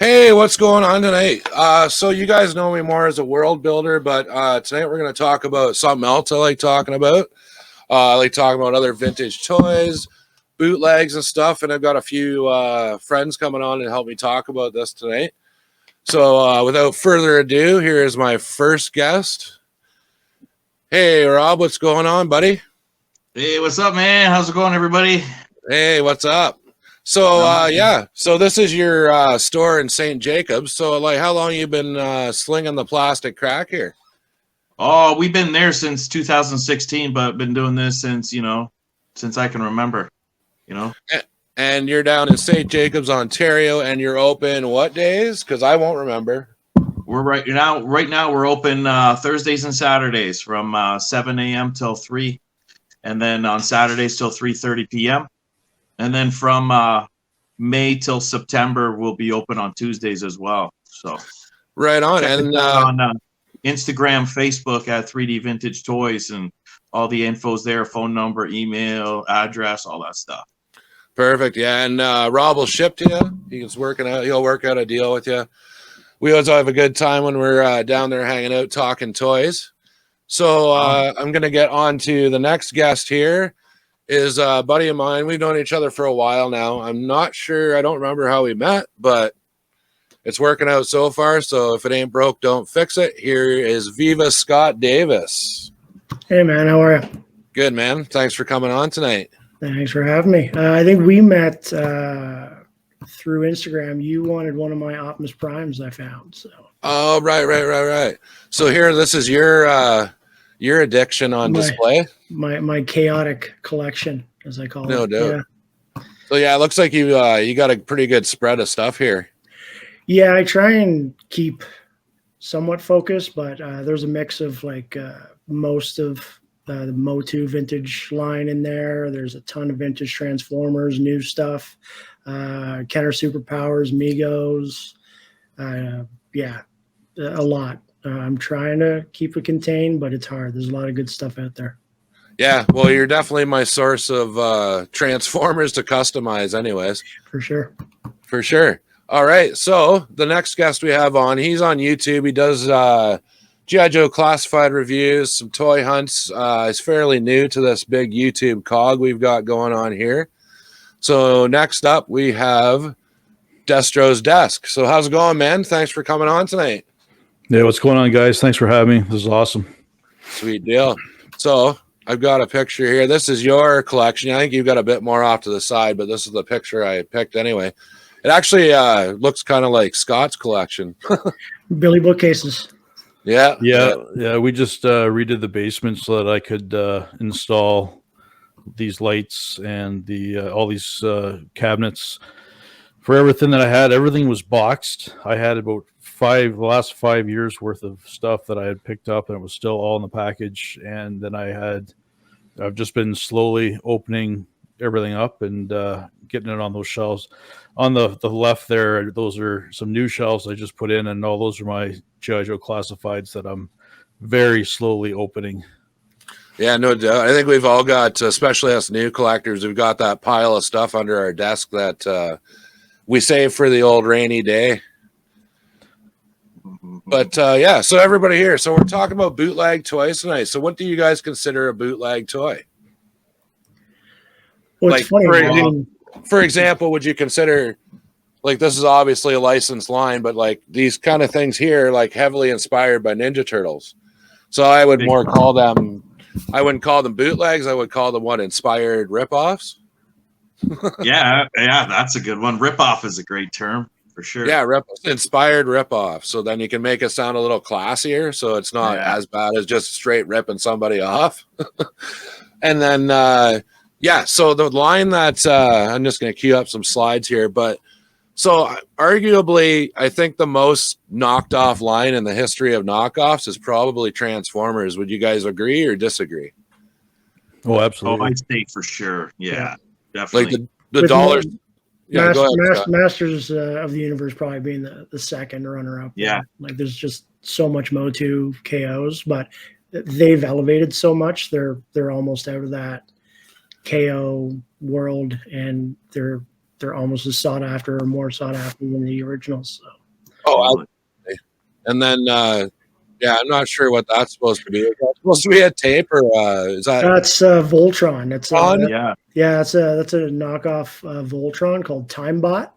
Hey, what's going on tonight? So you guys know me more as a world builder, but tonight we're going to talk about something else I like talking about. I like talking about other vintage toys, bootlegs and stuff, and I've got a few friends coming on to help me talk about this tonight. So without further ado, here is my first guest. Hey, Rob, what's going on, buddy? Hey, what's up, man? How's it going, everybody? Hey, what's up? So so this is your store in St. Jacobs. So like, how long you been slinging the plastic crack here? Oh, we've been there since 2016, but been doing this since I can remember. And you're down in St. Jacobs, Ontario, and you're open what days? Because I won't remember. We're right now we're open Thursdays and Saturdays from 7 a.m. till 3, and then on Saturdays till 3:30 p.m. And then from May till September, we'll be open on Tuesdays as well. So right on. check And us out on Instagram, Facebook at 3D Vintage Toys, and all the info's there: phone number, email, address, all that stuff. Perfect. Yeah, and Rob will ship to you. He'll work out a deal with you. We always have a good time when we're down there hanging out, talking toys. So I'm going to get on to the next guest here. Is a buddy of mine. We've known each other for a while now. I'm not sure. I don't remember how we met, but it's working out so far. So if it ain't broke, don't fix it. Here is Viva Scott Davis. Hey, man. How are you? Good, man. Thanks for coming on tonight. Thanks for having me. I think we met through Instagram. You wanted one of my Optimus Primes I found. So. Oh, right. So here, this is your addiction on display. My chaotic collection, as I call it. No doubt. Yeah. So yeah, it looks like you got a pretty good spread of stuff here. Yeah, I try and keep somewhat focused, but there's a mix of like most of the Motu vintage line in there. There's a ton of vintage Transformers, new stuff, Kenner Superpowers, Migos. Yeah, a lot. I'm trying to keep it contained, but it's hard. There's a lot of good stuff out there. Yeah, well, you're definitely my source of Transformers to customize anyways. For sure. All right, so the next guest we have on, he's on YouTube. He does G.I. Joe classified reviews, some toy hunts. He's fairly new to this big YouTube cog we've got going on here. So next up, we have Destro's Desk. So how's it going, man? Thanks for coming on tonight. Yeah, what's going on, guys? Thanks for having me. This is awesome. Sweet deal. So I've got a picture here. This is your collection. I think you've got a bit more off to the side, but this is the picture I picked anyway. It actually looks kind of like Scott's collection. Billy bookcases. Yeah. We just redid the basement so that I could install these lights and all these cabinets for everything that I had. Everything was boxed. I had about the last 5 years worth of stuff that I had picked up, and it was still all in the package. And then I've just been slowly opening everything up and getting it on those shelves. On the left there, those are some new shelves I just put in, and all those are my G.I. Joe classifieds that I'm very slowly opening. Yeah, no doubt. I think we've all got, especially us new collectors, we've got that pile of stuff under our desk that we save for the old rainy day. But yeah, so everybody here. So we're talking about bootleg toys tonight. So what do you guys consider a bootleg toy? Well, it's funny. For example, would you consider, like, this is obviously a licensed line, but like these kind of things here, like heavily inspired by Ninja Turtles. So I would more call them, I wouldn't call them bootlegs. I would call them inspired ripoffs. yeah, that's a good one. Ripoff is a great term. For sure. Yeah, inspired ripoff. So then you can make it sound a little classier. So it's not as bad as just straight ripping somebody off. And then, so the line that I'm just going to queue up some slides here. But so arguably, I think the most knocked off line in the history of knockoffs is probably Transformers. Would you guys agree or disagree? Oh, absolutely. Oh, I'd say for sure. Yeah, definitely. Like the dollars. Yeah, Masters of the Universe probably being the second runner-up. Yeah. Like there's just so much Motu KOs, but they've elevated so much. They're almost out of that KO world, and they're they're almost as sought after or more sought after than the originals. So. Oh, and then yeah, I'm not sure what that's supposed to be. Is that supposed to be a tape or is that? That's Voltron. That's Yeah. that's a knockoff Voltron called TimeBot.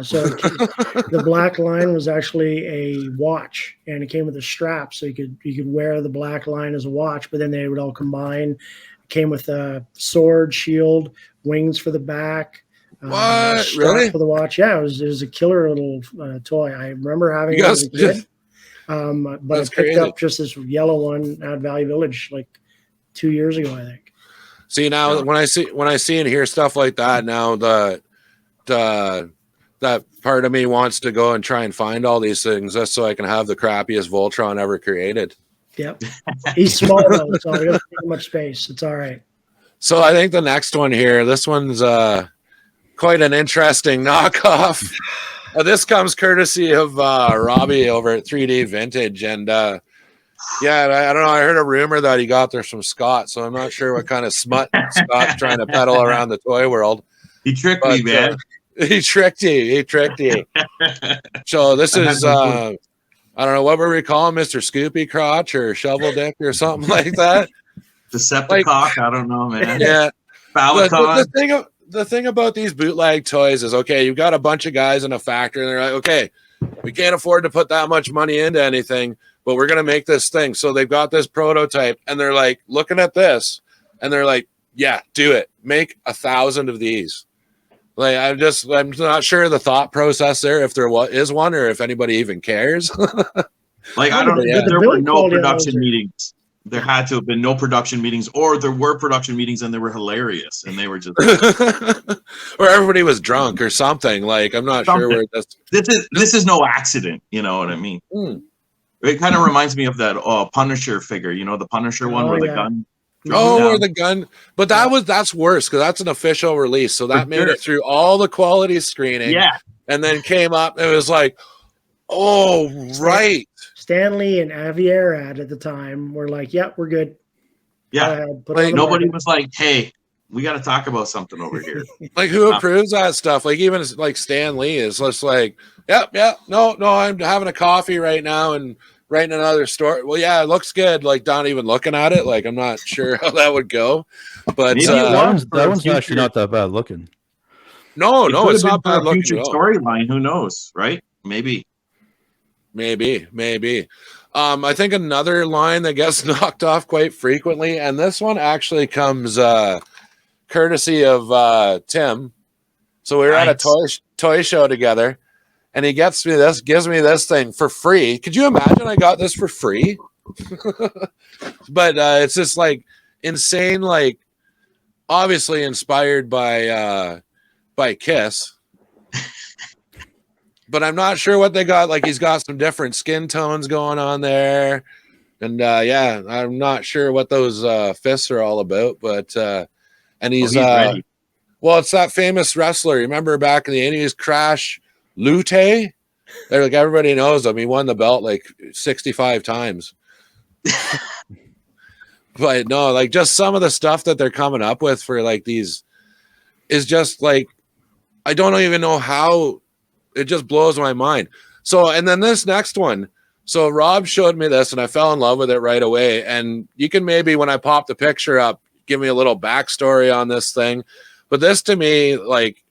So the black line was actually a watch, and it came with a strap, so you could wear the black line as a watch. But then they would all combine. It came with a sword, shield, wings for the back. What? Strap Really? for the watch? Yeah, it was a killer little toy. I remember having it as a kid. But That's I picked crazy. up just this yellow one at Value Village like 2 years ago, I think. See now when I see and hear stuff like that, now that part of me wants to go and try and find all these things just so I can have the crappiest Voltron ever created. Yep. He's small though, so he doesn't take much space. It's all right. So I think the next one here, this one's quite an interesting knockoff. This comes courtesy of Robbie over at 3D Vintage, and yeah, I don't know. I heard a rumor that he got there from Scott, so I'm not sure what kind of smut Scott's trying to peddle around the toy world. He tricked me, man. He tricked you. He tricked you. So this is I don't know, what were we calling Mr. Scoopy Crotch or Shovel Dick or something like that? Decepticock, I don't know, man. Yeah. Balacon. The thing about these bootleg toys is, okay, you've got a bunch of guys in a factory and they're like, okay, we can't afford to put that much money into anything, but we're going to make this thing. So they've got this prototype and they're like looking at this and they're like, yeah, do it. Make 1,000 of these. Like, I'm not sure the thought process there, if there is one or if anybody even cares. Like, I don't know. There were no production meetings. There had to have been no production meetings, or there were production meetings and they were hilarious and they were just or everybody was drunk or something. Like, I'm not sure where this is no accident. You know what I mean? It kind of reminds me of that Punisher figure, you know, the Punisher one where the gun. Or the gun, but that's worse because that's an official release. So that made it through all the quality screening. Yeah. And then came up, it was like, oh, right. Stanley and Avier at the time were like, yeah, we're good. Yeah. Like, nobody was like, hey, we got to talk about something over here. Like, who approves that stuff? Like, even like Stan Lee is just like, yep, no, I'm having a coffee right now and writing another story. Well, yeah, it looks good. Like, not even looking at it. Like, I'm not sure how that would go. But that one's actually not that bad looking. No, it's not bad looking. Storyline, who knows, right? Maybe. I think another line that gets knocked off quite frequently, and this one actually comes courtesy of Tim. So we were at a toy show together. And he gives me this thing for free. Could you imagine I got this for free? But it's just like insane, like obviously inspired by Kiss. But I'm not sure what they got. Like, he's got some different skin tones going on there. And yeah, I'm not sure what those fists are all about. But and he's ready. Well, it's that famous wrestler. Remember back in the 80s, Crash Lute? They're like, everybody knows him. He won the belt like 65 times. But no, like, just some of the stuff that they're coming up with for like these is just like, I don't even know how. It just blows my mind. So, and then this next one. So Rob showed me this and I fell in love with it right away. And you can maybe, when I pop the picture up, give me a little backstory on this thing. But this to me, like,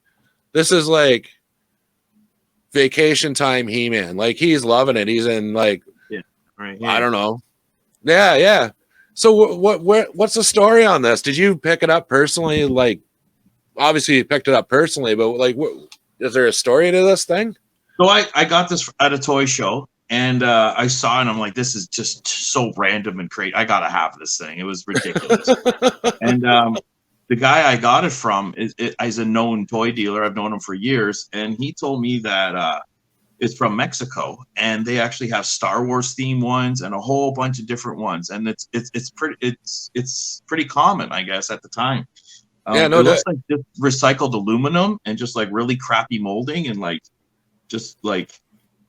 this is like vacation time He-Man. Like, he's loving it. He's in like, I don't know. Yeah. So what's the story on this? Did you pick it up personally? Like, obviously you picked it up personally, but like, is there a story to this thing? So I got this at a toy show and I saw it and I'm like, this is just so random and crazy. I got to have this thing. It was ridiculous. And the guy I got it from is a known toy dealer. I've known him for years. And he told me that it's from Mexico and they actually have Star Wars themed ones and a whole bunch of different ones. And it's pretty common, I guess, at the time. It looks like just recycled aluminum and just like really crappy molding and like just like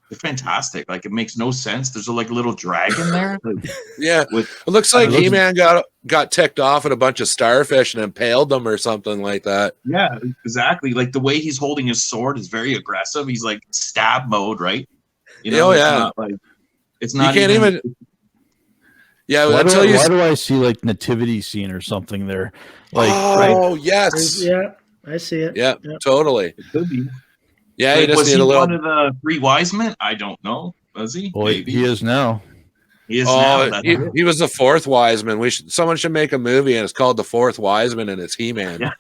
they're fantastic. Like, it makes no sense. There's like a little dragon there. Yeah, it looks like He-Man got got ticked off at a bunch of starfish and impaled them or something like that. Yeah, exactly. Like the way he's holding his sword is very aggressive. He's like stab mode, right? You know, Oh, it's yeah. not like it's not You can't even. Yeah, Why until do, you. why do I see like nativity scene or something there? Like, Oh yes. Yeah, I see it. Yeah, Yep. totally. It could be. Yeah, Like, you just was need he a little. one of the three wise men? I don't know. Was he? boy, Maybe. he is now. He is now. That's it. He was the fourth wise man. Someone should make a movie and it's called The Fourth Wise Man and it's He-Man. Yeah.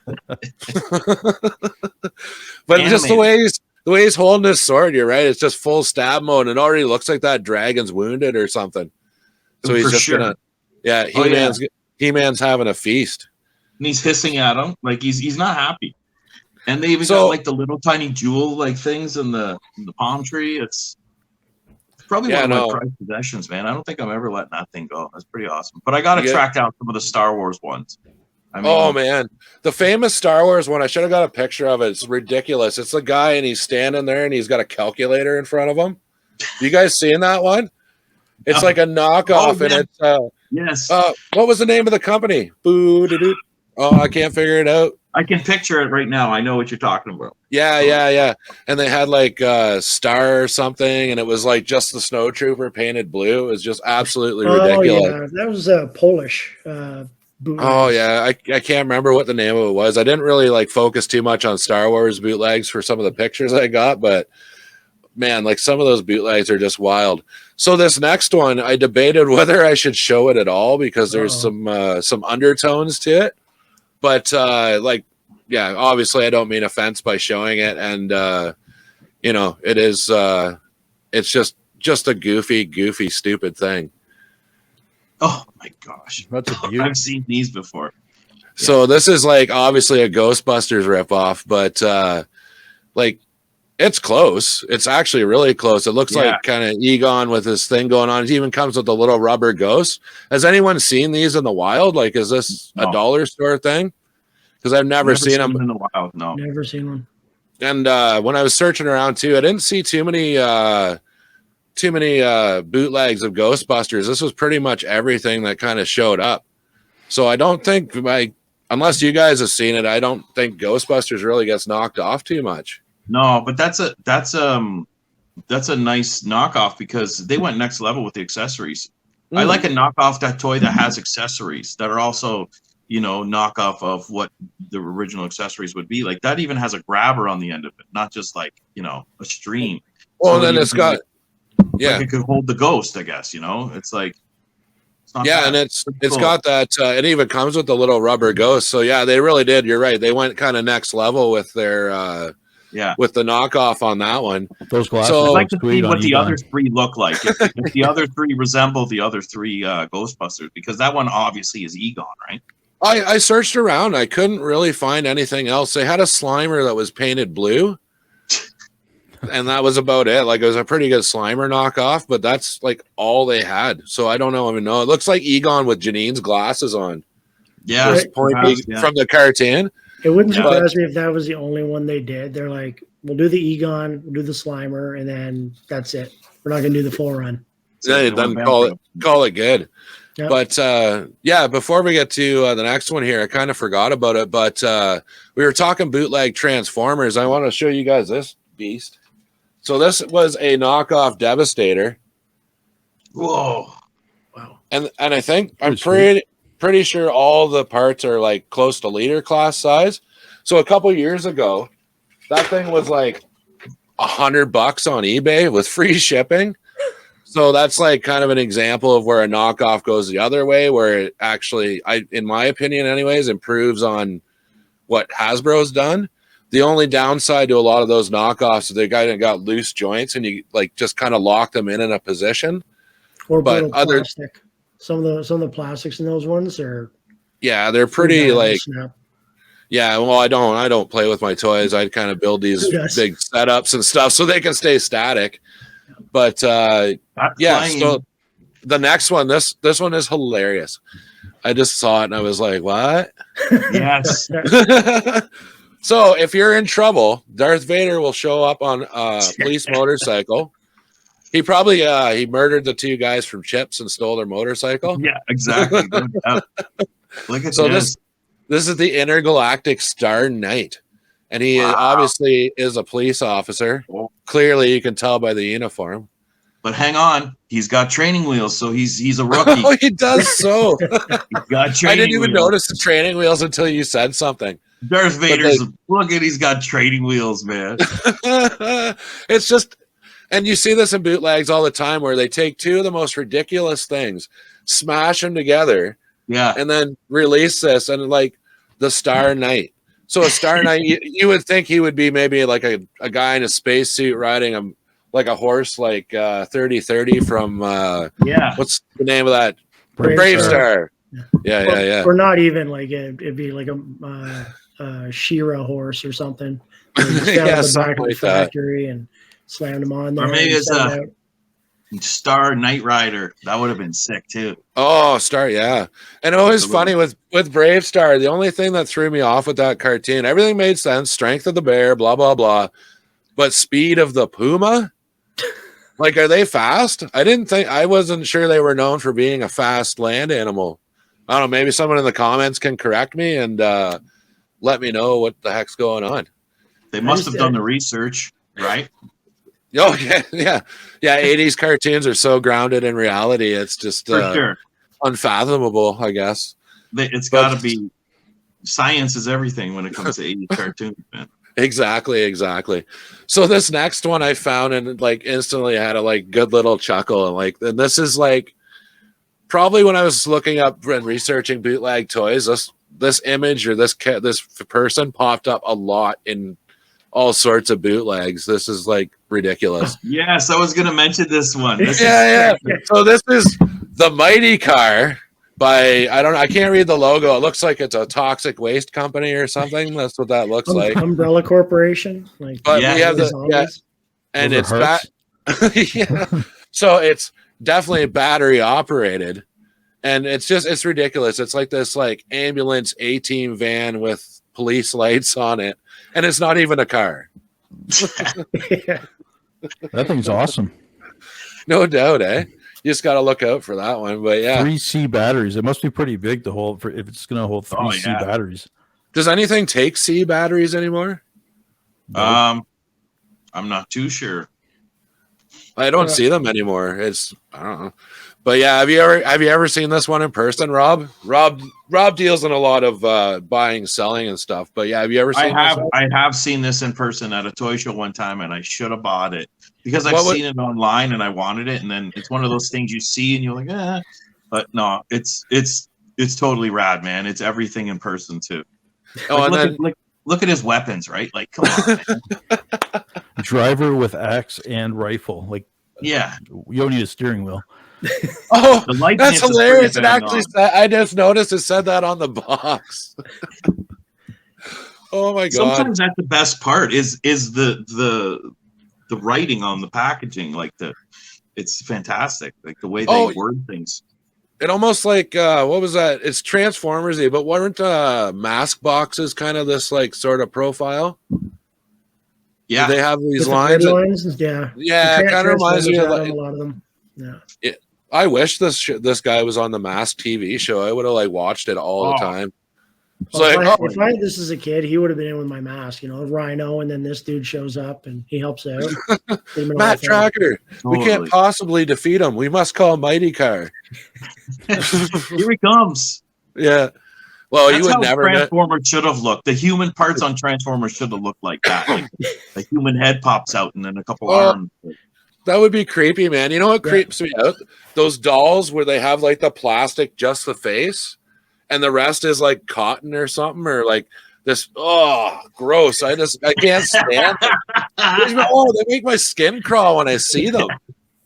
But just the Animated. way he's holding his sword, you're right. It's just full stab mode, and it already looks like that dragon's wounded or something. So he's For just sure. gonna, yeah. Oh, yeah. He-Man's having a feast. And he's hissing at him like he's not happy. And they even So- got like the little tiny jewel like things in the palm tree. It's probably Yeah, one of no. my prized possessions, man. I don't think I'm ever letting that thing go. That's pretty awesome. But I got to Yeah. track down some of the Star Wars ones. I mean, Oh man, the famous Star Wars one. I should have got a picture of it. It's ridiculous. It's a guy and he's standing there and he's got a calculator in front of him. You guys seen that one? It's No. like a knockoff, Oh, and yeah. it's yes, what was the name of the company? Boo-doo-doo. Oh, I can't figure it out. I can picture it right now. I know what you're talking about. Yeah. And they had like a star or something, and it was like just the snow trooper painted blue. It was just absolutely ridiculous. Yeah, that was Polish. Bootleg. Oh yeah, I can't remember what the name of it was. I didn't really like focus too much on Star Wars bootlegs for some of the pictures I got, but man, like some of those bootlegs are just wild. So this next one, I debated whether I should show it at all because there's some undertones to it. But like, yeah, obviously I don't mean offense by showing it, and you know, it is it's just a goofy, stupid thing. Oh my gosh, That's a beauty. I've seen these before. So this is like obviously a Ghostbusters ripoff, but like it's close. It's actually really close. It looks Yeah. like kind of Egon with his thing going on. It even comes with a little rubber ghost. Has anyone seen these in the wild? Like, is this No. a dollar store thing? Because I've never seen them. in the wild. No, Never seen one. And when I was searching around too, I didn't see too many bootlegs of Ghostbusters. This was pretty much everything that kind of showed up. So I don't think unless you guys have seen it, I don't think Ghostbusters really gets knocked off too much. no, but that's a nice knockoff because they went next level with the accessories. I like a knockoff that toy that has accessories that are also, you know, knockoff of what the original accessories would be. Like that even has a grabber on the end of it, not just like, you know, a stream. Well, So then you it's can, got like it could hold the ghost, I guess, you know. It's like it's not yeah, bad. and it's Cool. got that. It even comes with the little rubber ghost. So yeah, they really did. You're right. They went kind of next level with their yeah. with the knockoff on that one. Those glasses. So- I'd Oh, like to sweet see on what the Egon. other three look like. If the other three resemble the other three Ghostbusters, because that one obviously is Egon, right? I searched around. I couldn't really find anything else. They had a Slimer that was painted blue, and that was about it. Like it was a pretty good Slimer knockoff, but that's like all they had. So I don't even know. It looks like Egon with Janine's glasses on. Yeah, Just pointy perhaps, yeah. from the cartoon. It wouldn't Yeah. surprise me if that was the only one they did. They're like, we'll do the Egon, we'll do the Slimer, and then that's it. We're not going to do the full run. Then went call it good. Yep. But yeah, before we get to the next one here, I kind of forgot about it. But we were talking bootleg Transformers. I want to show you guys this beast. So this was a knockoff Devastator, Whoa. Wow. and I think I'm Pretty pretty sure all the parts are like close to leader class size. So a couple years ago, that thing was like $100 on eBay with free shipping. So that's like kind of an example of where a knockoff goes the other way, where it actually, in my opinion anyways, improves on what Hasbro's done. The only downside to a lot of those knockoffs is they got loose joints and you like just kind of lock them in a position. Or But brittle other- plastic. Some of the plastics in those ones are Yeah, they're pretty bad to like, snap. yeah, well, I don't play with my toys. I kind of build these Who does? big setups and stuff so they can stay static. But That yeah, flying- so the next one, this one is hilarious. I just saw it and I was like, what? yes. So if you're in trouble, Darth Vader will show up on a police motorcycle. He probably he murdered the two guys from Chips and stole their motorcycle. Yeah, exactly. Yeah. Look at So this. this is the Intergalactic Star Knight, and he obviously is a police officer. Oh. Clearly, you can tell by the uniform. But hang on, he's got training wheels, so he's a rookie. Oh, he does so. He's got I training didn't even wheels. notice the training wheels until you said something. Darth Vader's look at he's got training wheels, man. It's just, and you see this in bootlegs all the time where they take two of the most ridiculous things, smash them together, Yeah. and then release this, and like the Star Knight. So a Star Knight, you would think he would be maybe like a guy in a spacesuit riding a horse, like 3030 from what's the name of that? Brave Star. Yeah. Or not even like it'd be like a She-Ra horse or something. Yeah, the something back of the like that. factory and slammed them on there. Or maybe and it's sent a out. Star Knight Rider. That would have been sick too. Oh, Star, yeah. And it was funny with Brave Star. The only thing that threw me off with that cartoon, everything made sense. Strength of the bear, blah blah blah, but speed of the puma. Like, are they fast? I wasn't sure they were known for being a fast land animal. I don't know. Maybe someone in the comments can correct me and let me know what the heck's going on. They must have done the research, right? Oh yeah. 80s cartoons are so grounded in reality. It's just For sure. unfathomable, I guess. It's got to be. Science is everything when it comes to 80s cartoons, man. Exactly. So this next one I found and like instantly had a like good little chuckle, and this is like probably when I was looking up and researching bootleg toys, this image or this person popped up a lot in all sorts of bootlegs. This is like ridiculous. Yes, I was going to mention this one. Yeah. So this is the Mighty Car by I can't read the logo. It looks like it's a toxic waste company or something. That's what that looks like. Umbrella Corporation. Like, but we have and Those it's are so it's definitely battery operated, and it's ridiculous. It's like this like ambulance A-team van with police lights on it, and it's not even a car. yeah. That thing's awesome. No doubt, eh? You just got to look out for that one. But yeah, 3C batteries. It must be pretty big to hold if it's going to hold 3C batteries. Does anything take C batteries anymore? I'm not too sure. I don't see them anymore. I don't know. But yeah, have you ever seen this one in person, Rob? Rob deals in a lot of buying, selling, and stuff. But yeah, have you ever seen? I have seen this in person at a toy show one time, and I should have bought it because I've seen it online and I wanted it, and then it's one of those things you see and you're like, eh. But no, it's totally rad, man. It's everything in person too. Oh, look at his weapons, right? Like, come on, man. Driver with axe and rifle. Like, yeah, you don't need a steering wheel. Oh, that's hilarious! It actually said, I just noticed it said that on the box. Oh my god! Sometimes that's the best part is the writing on the packaging. Like it's fantastic. Like the way they word things. It almost like what was that? It's Transformers-y, but weren't mask boxes kind of this like sort of profile? Yeah, do they have these With lines. Yeah, it kind of reminds me of like, a lot of them. Yeah. I wish this guy was on the Mask TV show. I would have like watched it all the time. Well, if I had this as a kid, he would have been in with my mask, Rhino, and then this dude shows up and he helps out. Matt Tracker, we can't possibly defeat him. We must call Mighty Car. Here he comes. Yeah. Well, that's you would how never. Transformers should have looked. The human parts on Transformers should have looked like that. Like the human head pops out and then a couple arms. That would be creepy, man. You know what creeps me out? Those dolls where they have like the plastic, just the face, and the rest is like cotton or something, or like this. Oh, gross! I can't stand them. They make my skin crawl when I see them.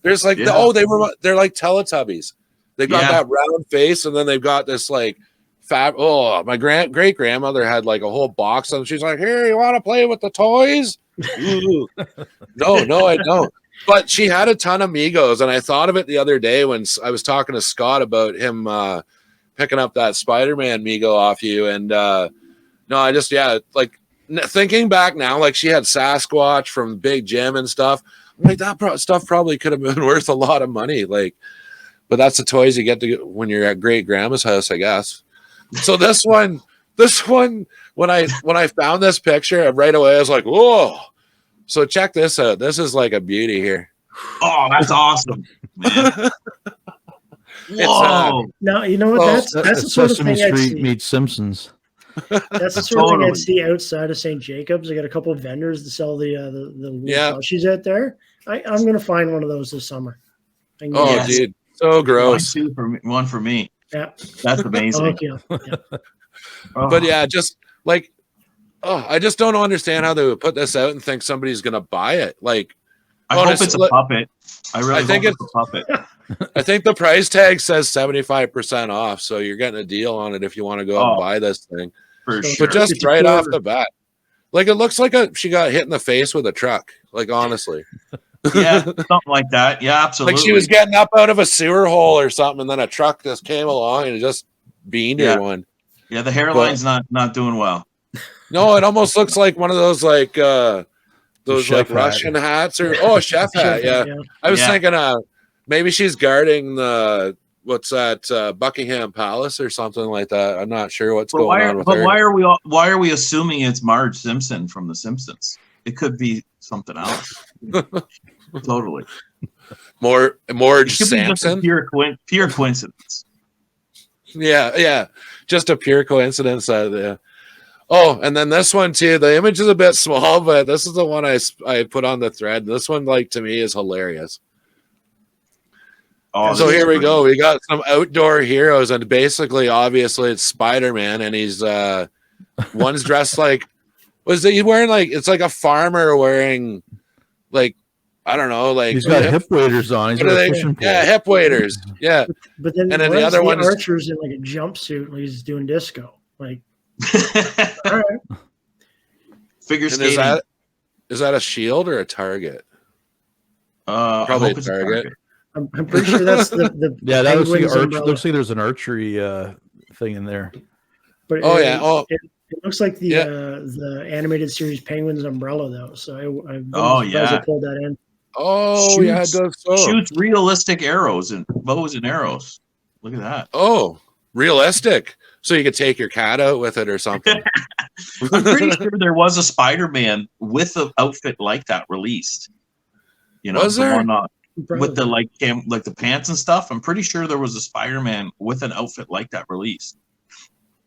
There's like they're like Teletubbies. They've got that round face, and then they've got this like fat. Oh, my great grandmother had like a whole box of them. She's like, "Here, you want to play with the toys?" No, I don't. But she had a ton of Migos, and I thought of it the other day when I was talking to Scott about him picking up that Spider-Man Migo off you. And no, I just like thinking back now, like she had Sasquatch from Big Jim and stuff. I'm like that stuff probably could have been worth a lot of money. Like, but that's the toys you get when you're at great grandma's house, I guess. So this one, when I found this picture right away, I was like, whoa. So check this out. This is like a beauty here. Oh, that's awesome, man. Whoa. Now you know what? Well, That's the sort of Sesame thing I'd Street see. meets Simpsons. That's the sort of thing Totally. I'd see outside of St. Jacobs. I got a couple of vendors to sell the little Yeah. plushies out there. I'm going to find one of those this summer. I can get Oh, it. Yes. dude, so gross. Mine too, one for me. Yeah. That's amazing. Thank you. Yeah. Oh. But yeah, just like, I just don't understand how they would put this out and think somebody's gonna buy it. Like, I hope honestly, it's a puppet. I really I think hope it's a puppet. I think the price tag says 75% off, so you're getting a deal on it if you want to go out and buy this thing. For So- sure. But just It's a right off quarter. the bat, like it looks like she got hit in the face with a truck. Like honestly, Yeah, something like that. Yeah, absolutely. like she was getting up out of a sewer hole or something, and then a truck just came along and just beamed Yeah. her one. Yeah, the hairline's not doing well. No, it almost looks like one of those like those chef like hat. Russian hats or chef hat. Yeah, I was Yeah. thinking maybe she's guarding the what's that Buckingham Palace or something like that. I'm not sure what's But going on with her. why are we assuming it's Marge Simpson from The Simpsons? It could be something else. Totally. Marge It could be just a Sampson. pure coincidence. Yeah, just a pure coincidence. Oh, and then this one too. The image is a bit small, but this is the one I put on the thread. This one, like to me, is hilarious. Oh, So this here is we great. go. We got some outdoor heroes, and basically, obviously, it's Spider-Man, and he's one's dressed like he's wearing like it's like a farmer wearing like I don't know, like He's got hip waders on. He's what got are a they? fishing pole. Yeah, hip waders. Yeah, But then, And then why the is other one is- Archer's in like a jumpsuit and he's doing disco. Like, all right. Figure and skating. is that a shield or a target? I probably hope it's a Target. I'm pretty sure that's the Yeah, that looks like Penguins umbrella. looks like there's an archery thing in there. But Oh it, yeah. Oh it looks like Yeah. the animated series Penguins umbrella though. So I wouldn't Oh, be surprised yeah. they pulled that in. yeah, it Shoots- does so. Shoots realistic arrows and bows and arrows. Look at that. Oh, realistic. So you could take your cat out with it or something. I'm pretty sure there was a Spider-Man with an outfit like that released. You know, Was the there? one Probably. with the like the pants and stuff. I'm pretty sure there was a Spider-Man with an outfit like that released.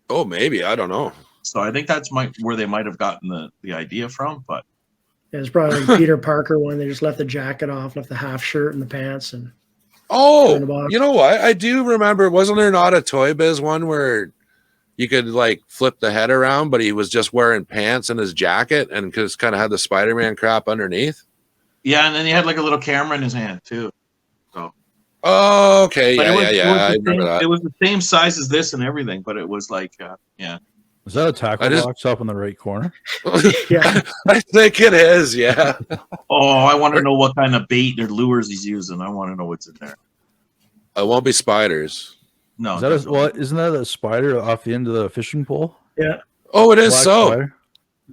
Oh, maybe. I don't know. So I think that's where they might have gotten the idea from. But Yeah, it's probably like Peter Parker one. They just left the jacket off, left the half shirt and the pants, and Oh, in the box. you know what? I do remember. Wasn't there not a Toy Biz one where you could like flip the head around, but he was just wearing pants and his jacket and just kind of had the Spider-Man crap underneath? yeah, and then he had like a little camera in his hand too. Oh, okay. But Yeah. it was I the remember same, that. it was the same size as this and everything, but it was like yeah. Is that a tackle I just- box up in the right corner? yeah, I think it is. Yeah. Oh, I want to know what kind of bait or lures he's using. I want to know what's in there. It won't be spiders. No, Is that definitely. well? Isn't that a spider off the end of the fishing pole? yeah. Oh, it is Black so. spider?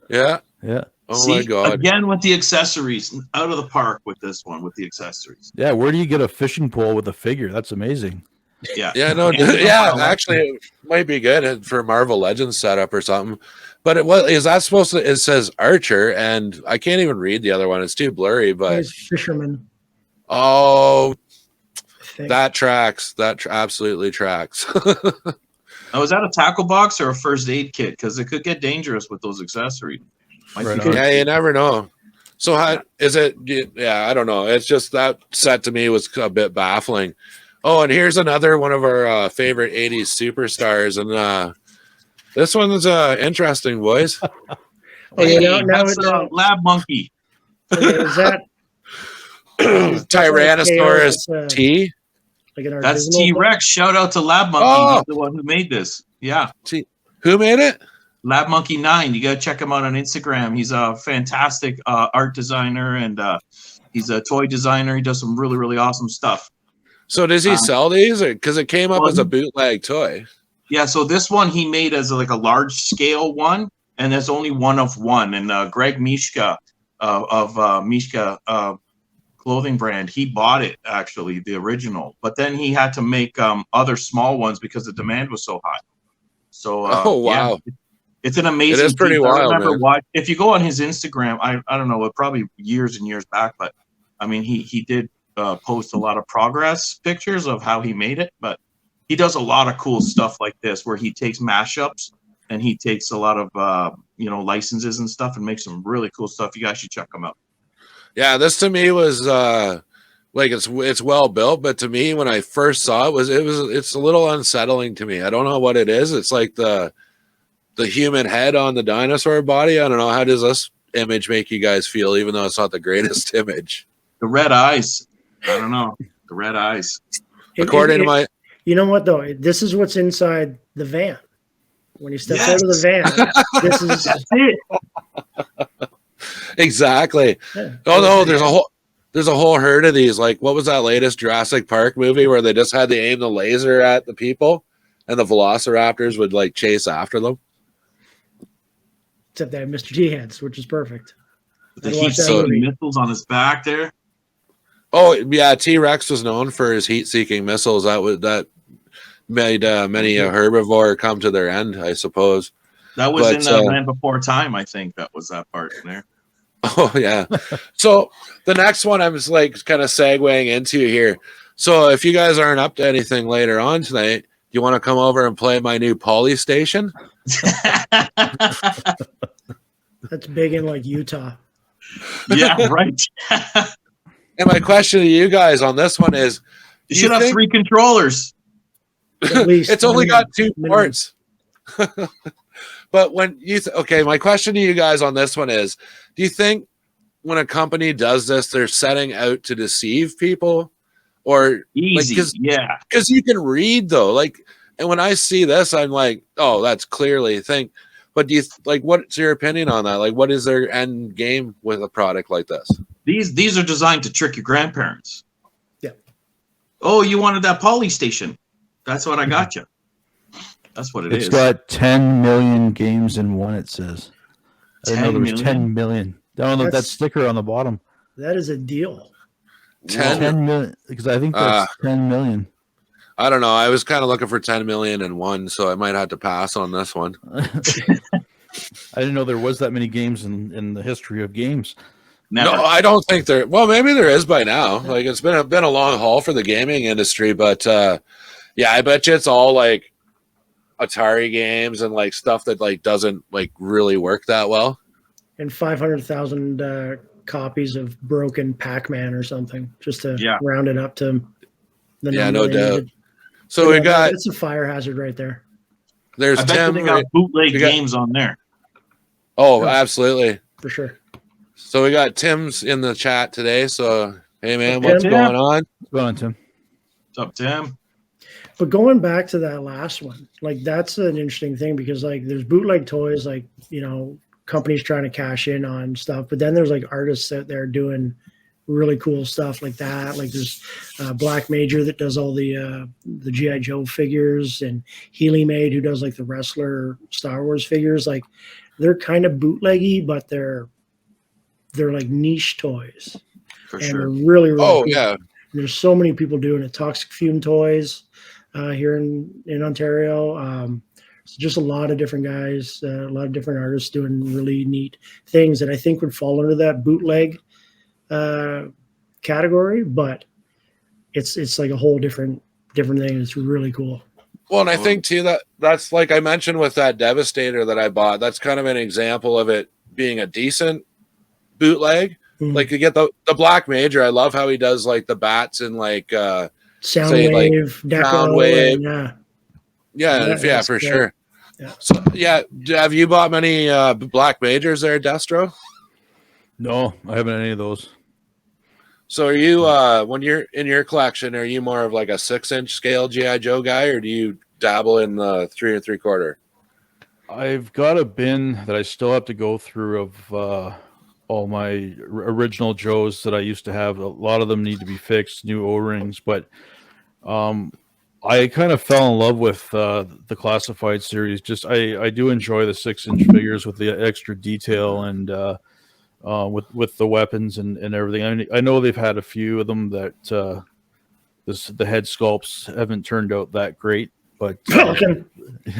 Yeah. Yeah, Oh See, my god. again with the accessories, out of the park with this one with the accessories. yeah. Where do you get a fishing pole with a figure? That's amazing. Yeah, Yeah, no, And yeah, I like actually, it might be good for Marvel Legends setup or something. But is that supposed to? It says Archer, and I can't even read the other one. It's too blurry. But He's fisherman. oh, I think. that tracks. That absolutely tracks. Now, is that a tackle box or a first aid kit? Because it could get dangerous with those accessories. Might Right be on. good. Yeah, you never know. So how is it? Yeah, I don't know. It's just that set to me was a bit baffling. Oh, and here's another one of our favorite '80s superstars, and this one's interesting, boys. Oh, yeah, Hey, now that's it- a lab monkey. Okay, is that Tyrannosaurus that's, T. like an That's artisanal T Rex. Shout out to Lab Monkey. Oh. He's the one who made this. Yeah, Who made it? Lab Monkey 9. You got to check him out on Instagram. He's a fantastic art designer and he's a toy designer. He does some really, really awesome stuff. So does he sell these, or because it came up well, as a bootleg toy? Yeah, so this one he made as like a large scale one, and there's only one of one. And Greg Mishka of Mishka clothing brand, he bought it actually, the original. But then he had to make other small ones because the demand was so high. So Oh, wow. yeah, it's an amazing. It is pretty piece. wild, I remember man. if you go on his Instagram, I don't know, probably years and years back, but I mean he did post a lot of progress pictures of how he made it, but he does a lot of cool stuff like this where he takes mashups and he takes a lot of licenses and stuff and makes some really cool stuff. You guys should check him out. Yeah, this to me was like it's well built, but to me when I first saw it's a little unsettling to me. I don't know what it is. It's like the human head on the dinosaur body. I don't know. How does this image make you guys feel, even though it's not the greatest image? The red eyes. I don't know. The red eyes. According to my You know what though? This is what's inside the van. When he steps out of the van, this is it. exactly. Yeah. Oh no, there's a whole herd of these. Like, what was that latest Jurassic Park movie where they just had to aim the laser at the people and the velociraptors would like chase after them? Except they have Mr. T heads, which is perfect. The heat-seeking missiles on his back there. Oh yeah, T-Rex was known for his heat-seeking missiles. That made many a herbivore come to their end, I suppose. That was in Land Before Time, I think. That was that part in there. Oh yeah. So the next one I'm just like kind of segueing into here. So if you guys aren't up to anything later on tonight, you want to come over and play my new Poly Station? That's big in like Utah. Yeah, right. And my question to you guys on this one is, you should have 3 controllers. At least it's only got 2 ports. But when you okay, my question to you guys on this one is, do you think when a company does this, they're setting out to deceive people, or easy? Yeah, because you can read though, like, and when I see this, I'm like, oh, that's clearly a thing. But do you like, what's your opinion on that? Like, what is their end game with a product like this? These are designed to trick your grandparents. Yeah. Oh, you wanted that Poly Station? That's what I got you. That's what It's got 10 million games in one, it says. I didn't know there was 10 million. Down on that sticker on the bottom. That is a deal. 10 million, because I think that's 10 million. I don't know. I was kind of looking for 10 million and one, so I might have to pass on this one. I didn't know there was that many games in the history of games. Never. No, I don't think there. Well, maybe there is by now. Like, it's been a long haul for the gaming industry, but yeah, I bet you it's all like Atari games and like stuff that like doesn't like really work that well. And 500,000 copies of broken Pac-Man or something, just to round it up to the number. No doubt. Needed. So we got. It's a fire hazard right there. There's I bet they got bootleg games on there. Oh, absolutely, for sure. So we got Tim's in the chat today. So hey man, what's going on? What's going on, Tim? What's up, Tim? But going back to that last one, like that's an interesting thing because like there's bootleg toys, like, you know, companies trying to cash in on stuff, but then there's like artists out there doing really cool stuff like that. Like there's Black Major that does all the G.I. Joe figures, and Healy Made who does like the wrestler Star Wars figures. Like they're kind of bootleggy, but they're like niche toys. For and sure. They're really cool. Yeah. And there's so many people doing it. Toxic Fume Toys here in Ontario. So just a lot of different guys, a lot of different artists doing really neat things that I think would fall under that bootleg category, but it's like a whole different thing. It's really cool. Well, and I think too that's like I mentioned with that Devastator that I bought. That's kind of an example of it being a decent bootleg. Mm-hmm. Like you get the Black Major. I love how he does like the bats and like Soundwave, like, Soundwave. Yeah, for great. Sure. Yeah. So yeah, have you bought many Black Majors there, Destro? No, I haven't any of those. So are you when you're in your collection, are you more of like a 6-inch scale G.I. Joe guy, or do you dabble in the 3 3/4? I've got a bin that I still have to go through of all my original Joes that I used to have. A lot of them need to be fixed, new O-rings, but I kind of fell in love with the Classified series. Just I do enjoy the 6-inch figures with the extra detail and with the weapons and everything. I know they've had a few of them that the head sculpts haven't turned out that great, But Falcon.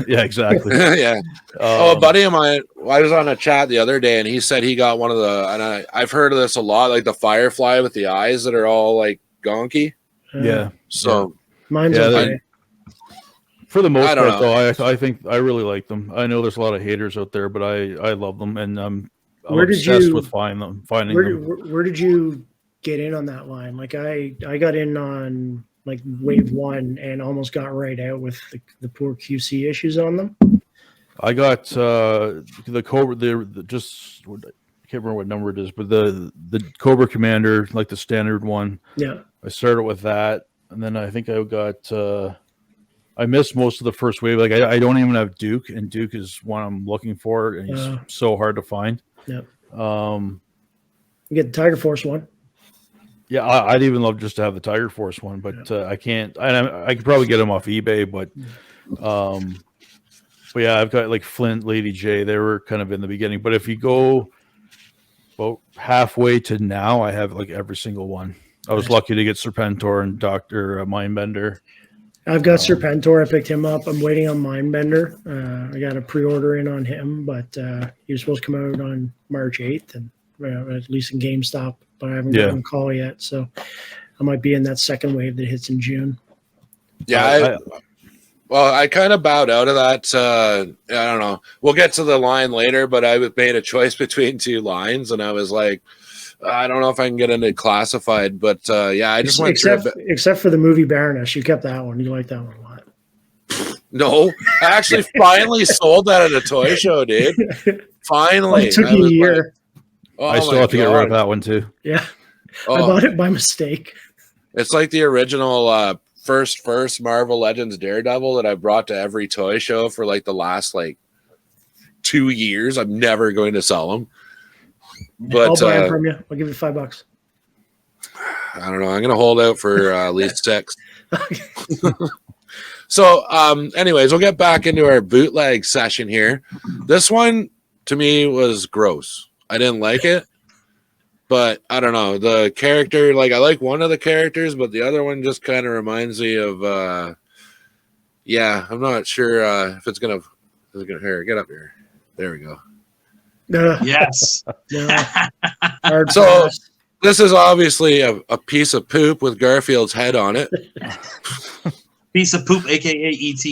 yeah, exactly. Yeah. A buddy of mine, I was on a chat the other day, and he said he got one of the, and I've heard of this a lot, like the Firefly with the eyes that are all like gonky. Yeah. So Mine's Yeah, okay. for the most I don't part, though, I think I really like them. I know there's a lot of haters out there, but I love them, and I'm obsessed with finding them. Where did you get in on that line? Like I got in on like wave 1 and almost got right out with the poor QC issues on them. I got the Cobra. Just I can't remember what number it is, but the Cobra Commander, like the standard one. Yeah. I started with that, and then I think I got. I missed most of the first wave. Like I don't even have Duke, and Duke is one I'm looking for, and he's so hard to find. Yeah. You get the Tiger Force one. Yeah, I'd even love just to have the Tiger Force one, but I can't. I could probably get them off eBay, but yeah, I've got like Flint, Lady J. They were kind of in the beginning, but if you go about halfway to now, I have like every single one. I was lucky to get Serpentor and Dr. Mindbender. I've got Serpentor. I picked him up. I'm waiting on Mindbender. I got a pre-order in on him, but he was supposed to come out on March 8th, and at least in GameStop, but I haven't gotten a call yet. So I might be in that second wave that hits in June. Yeah, I kind of bowed out of that. I don't know. We'll get to the line later, but I made a choice between two lines, and I was like, I don't know if I can get into classified, but yeah, I just went except for the movie Baroness. You kept that one. You like that one a lot. No, I actually finally sold that at a toy show, dude. Finally. It took me a year. Like, I still have to get rid of that one too. Yeah. I bought it by mistake. It's like the original first Marvel Legends Daredevil that I brought to every toy show for like the last like 2 years. I'm never going to sell them. But I'll buy it from you. I'll give you $5. I don't know. I'm going to hold out for at least 6. So, anyways, we'll get back into our bootleg session here. This one to me was gross. I didn't like it, but I don't know. The character, like I like one of the characters, but the other one just kind of reminds me of, yeah, I'm not sure if it's going to, here, get up here. There we go. Yes. So this is obviously a piece of poop with Garfield's head on it. Piece of poop, aka ET.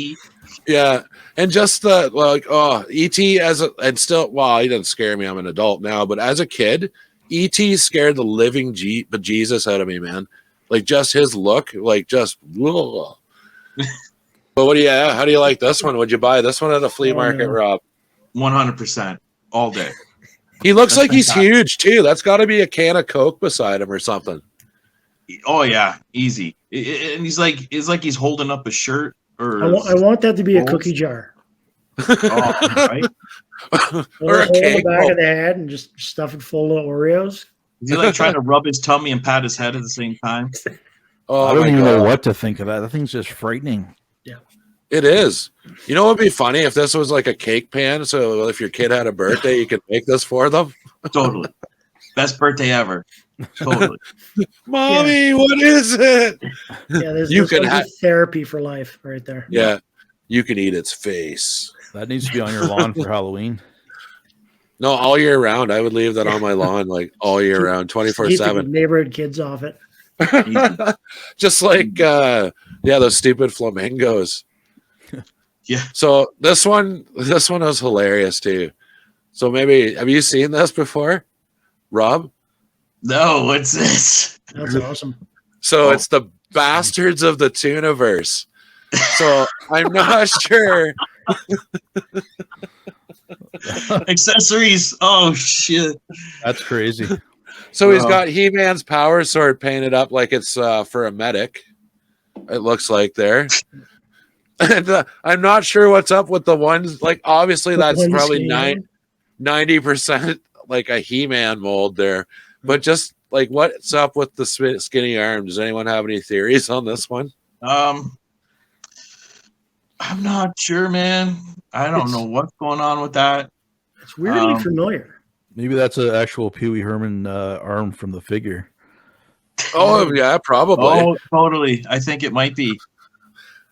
Yeah, and just the ET he didn't scare me. I'm an adult now, but as a kid, ET scared the living bejesus out of me, man. Like just his look, like just. Ugh. But how do you like this one? Would you buy this one at a flea market, Rob? 100% all day. He looks like he's huge too. That's got to be a can of Coke beside him or something. Oh yeah, easy. And he's like he's holding up a shirt. Or I want that to be a cookie jar. Right? Or a cake. The back of the head and just stuff it full of Oreos. Is he like trying to rub his tummy and pat his head at the same time? I don't even know what to think of that. That thing's just frightening. Yeah. It is. You know what would be funny if this was like a cake pan? So if your kid had a birthday, you could make this for them. Totally. Best birthday ever. Totally. Mommy, what is it? Yeah, there's therapy for life right there. Yeah. You can eat its face. That needs to be on your lawn for Halloween. No, all year round. I would leave that on my lawn like all year round, 24/7. Neighborhood kids off it. Just like those stupid flamingos. Yeah. So this one was hilarious too. So maybe have you seen this before, Rob? No, what's this? That's awesome. So it's the Bastards of the Tooniverse. So I'm not sure. Accessories. Oh shit. That's crazy. So he's got He-Man's power sword painted up like it's for a medic. It looks like there. And I'm not sure what's up with the ones. Like obviously that's probably 90% like a He-Man mold there. But just like what's up with the skinny arm? Does anyone have any theories on this one? I'm not sure, man. I don't know what's going on with that. It's weirdly familiar. Maybe that's an actual Pee Wee Herman arm from the figure. Oh yeah, probably. Oh, totally. I think it might be.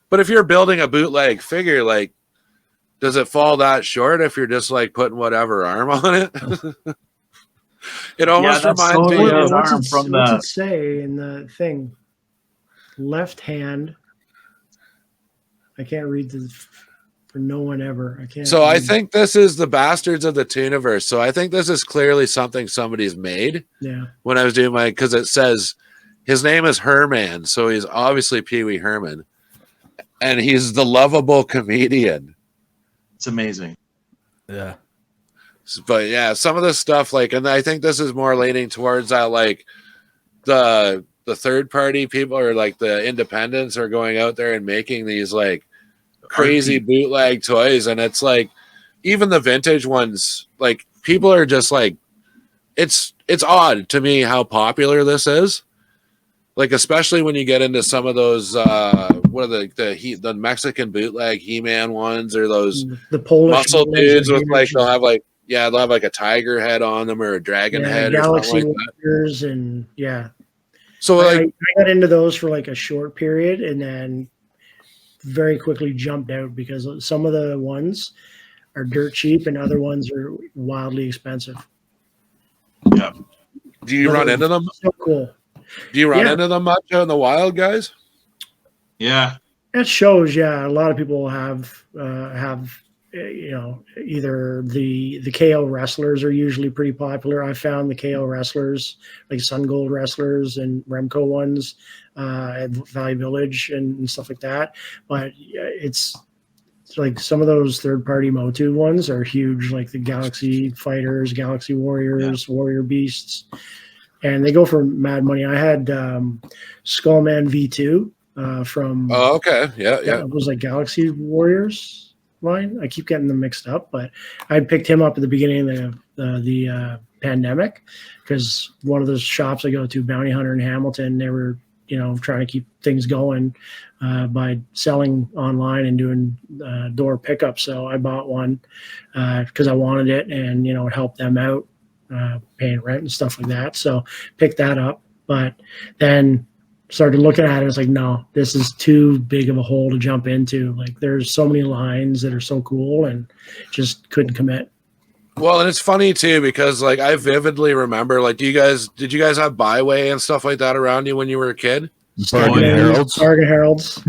But if you're building a bootleg figure, like, does it fall that short if you're just like putting whatever arm on it? It almost that's reminds totally me his of arm from what's the. it say in the thing? Left hand. I can't read the for no one ever. I can't. So I read. think this is the Bastards of the Tooniverse. So I think this is clearly something somebody's made. Yeah. When I was doing my, because it says his name is Herman, so he's obviously Pee Wee Herman, and he's the lovable comedian. It's amazing. Yeah. But yeah, some of this stuff, like, and I think this is more leaning towards that, like the third party people or like the independents are going out there and making these like crazy bootleg toys, and it's like even the vintage ones, like people are just like, it's odd to me how popular this is. Like, especially when you get into some of those what are the Mexican bootleg He-Man ones, or those the Polish muscle bootlegs dudes with like they'll have like a tiger head on them or a dragon head or Galaxy something like that. Warriors and So like I got into those for like a short period and then very quickly jumped out because some of the ones are dirt cheap and other ones are wildly expensive. Yeah. do you run into them? So cool. Do you run into them much out in the wild, guys? Yeah. That shows, a lot of people have either the KO wrestlers are usually pretty popular. I found the KO wrestlers, like Sun Gold wrestlers and Remco ones, at Valley Village and stuff like that. But it's like some of those third-party Motu ones are huge, like the Galaxy Fighters, Galaxy Warriors, Warrior Beasts, and they go for mad money. I had Skullman V2 from. Oh, okay, yeah. It was like Galaxy Warriors line. I keep getting them mixed up, but I picked him up at the beginning of the pandemic because one of those shops I go to, Bounty Hunter in Hamilton, they were trying to keep things going by selling online and doing door pickup. So I bought one because I wanted it, and it helped them out paying rent and stuff like that. So picked that up, but then started looking at it. It's like, no, this is too big of a hole to jump into. Like, there's so many lines that are so cool, and just couldn't commit. Well, and it's funny too because like I vividly remember, like, did you guys have Byway and stuff like that around you when you were a kid? Bargain Heralds. Target Heralds.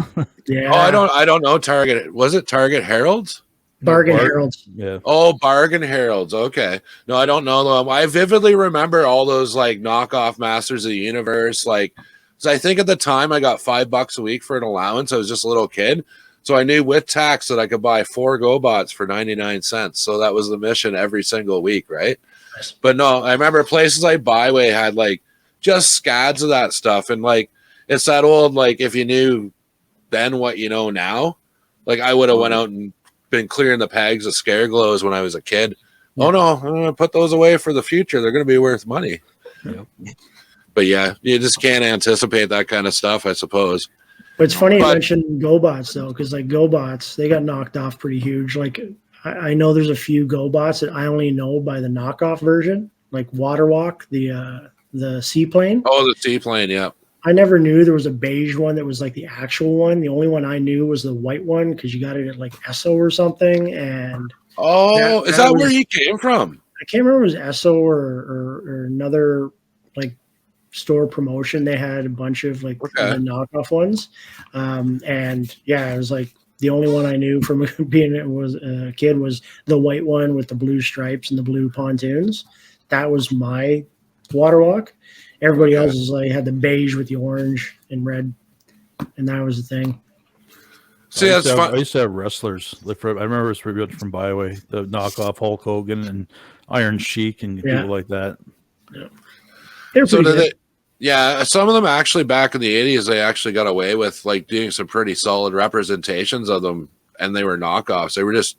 Yeah. Oh, I don't know. Target, was it Target Heralds? Bargain Heralds. Yeah. Oh, Bargain Heralds. Okay. No, I don't know them. I vividly remember all those like knockoff Masters of the Universe. Like, so I think at the time I got $5 a week for an allowance. I was just a little kid. So I knew with tax that I could buy 4 GoBots for 99 cents. So that was the mission every single week, right? But no, I remember places like Byway had like just scads of that stuff. And like, it's that old, like, if you knew then what you know now, like I would have went out and been clearing the pegs of Scare Glows when I was a kid. Oh no, I'm going to put those away for the future. They're going to be worth money. Yep. But yeah, you just can't anticipate that kind of stuff, I suppose. But it's funny you mentioned GoBots though, because like GoBots, they got knocked off pretty huge. Like I know there's a few GoBots that I only know by the knockoff version, like Waterwalk, the seaplane. Oh, the seaplane, yeah. I never knew there was a beige one that was like the actual one. The only one I knew was the white one because you got it at like Esso or something. And is that where he came from? I can't remember if it was Esso or another like store promotion. They had a bunch of like the knockoff ones. And yeah, it was like the only one I knew from being a kid was the white one with the blue stripes and the blue pontoons. That was my Waterwalk. Everybody else was like had the beige with the orange and red, and that was the thing. See, that's fun. I used to have wrestlers. Like I remember it was pretty good from Byway, the knockoff Hulk Hogan and Iron Sheik and people like that. Yeah, they're pretty good. Some of them actually back in the 80s, they actually got away with like doing some pretty solid representations of them, and they were knockoffs. They were just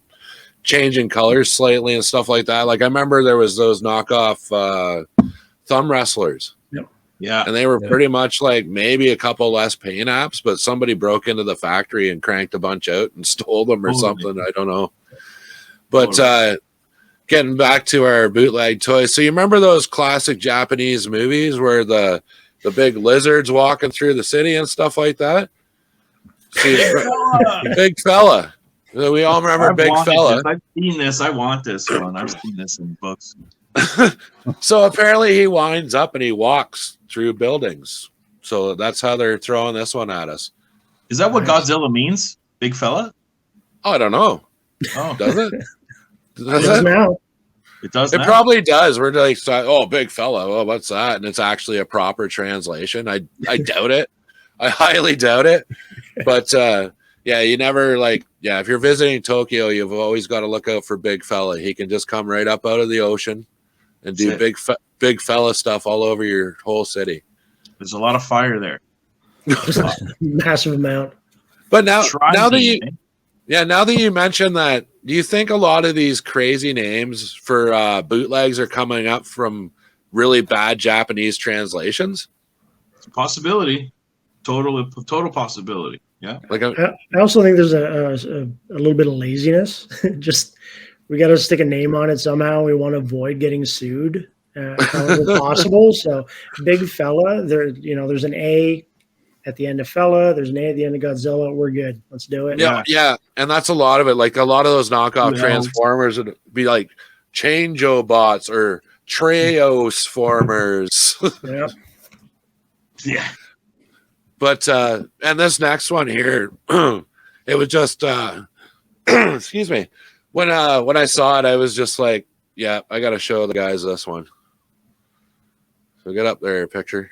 changing colors slightly and stuff like that. Like I remember there was those knockoff thumb wrestlers. Yeah. And they were pretty much like maybe a couple less paint apps, but somebody broke into the factory and cranked a bunch out and stole them or something. I don't know. But getting back to our bootleg toys. So you remember those classic Japanese movies where the big lizards walking through the city and stuff like that? See, big fella. We all remember Big Fella. I've seen this. I want this one. I've seen this in books. So apparently he winds up and he walks through buildings. So that's how they're throwing this one at us. Is that what Godzilla means? Big fella? Oh, I don't know. Oh, Does it? It does now. it does. It now? probably does. We're like, oh, big fella. Oh, what's that? And it's actually a proper translation. I doubt it. I highly doubt it. But yeah, you never if you're visiting Tokyo, you've always got to look out for big fella. He can just come right up out of the ocean and do big fella stuff all over your whole city. There's a lot of fire there. Massive amount. But now that you mention that, do you think a lot of these crazy names for bootlegs are coming up from really bad Japanese translations? It's a possibility. Total possibility. Yeah. I also think there's a little bit of laziness. Just we got to stick a name on it somehow. We want to avoid getting sued, however possible. So big fella, there's an A at the end of fella. There's an A at the end of Godzilla. We're good. Let's do it. Yeah, and that's a lot of it. Like a lot of those knockoff Transformers would be like Changeobots or Treos formers. Yep. Yeah. But and this next one here, it was just excuse me. When I saw it, I was just like, yeah, I gotta show the guys this one. So get up there, picture.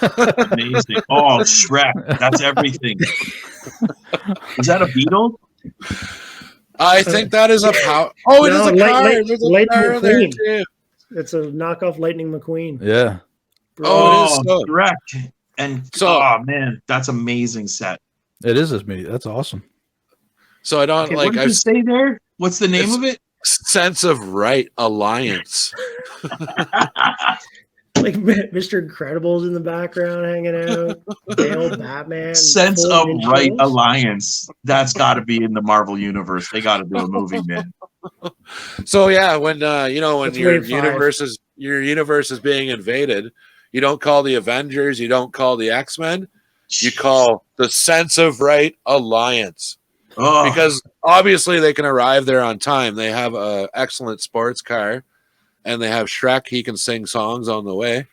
Amazing. Oh, Shrek. That's everything. Is that a beetle? I think that is a power. Oh, it is a car. There's a Lightning car there McQueen. too. It's a knockoff Lightning McQueen. Yeah. Oh, it is so. Shrek. And oh man, that's amazing set. It is me. That's awesome. So I don't What did you say there? What's the name of it? Sense of Right Alliance. Like Mr. Incredible's in the background hanging out. Dale, Batman. Sense full of Ninja Right Turtles. Alliance. That's got to be in the Marvel universe. They got to do a movie, man. So yeah, when when That's your wave five. universe is being invaded, you don't call the Avengers, you don't call the X-Men, you call the Sense of Right Alliance. Oh, Because obviously they can arrive there on time. They have an excellent sports car, and they have Shrek. He can sing songs on the way.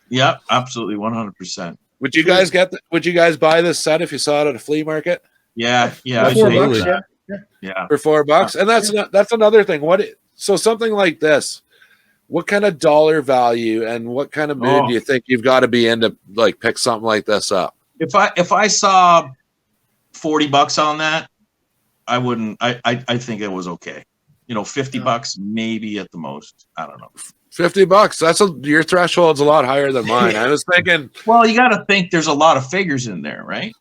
yeah, absolutely, 100%. Would you guys would you guys buy this set if you saw it at a flea market Yeah, yeah, For $4, Absolutely. yeah. yeah. for $4? And that's another thing. So something like this, what kind of dollar value and what kind of mood do you think you've got to be in to like pick something like this up? If I saw $40 on that, I wouldn't. I think it was okay. $50 maybe at the most. I don't know. $50. Your threshold's a lot higher than mine. I was thinking, Well, you got to think there's a lot of figures in there, right?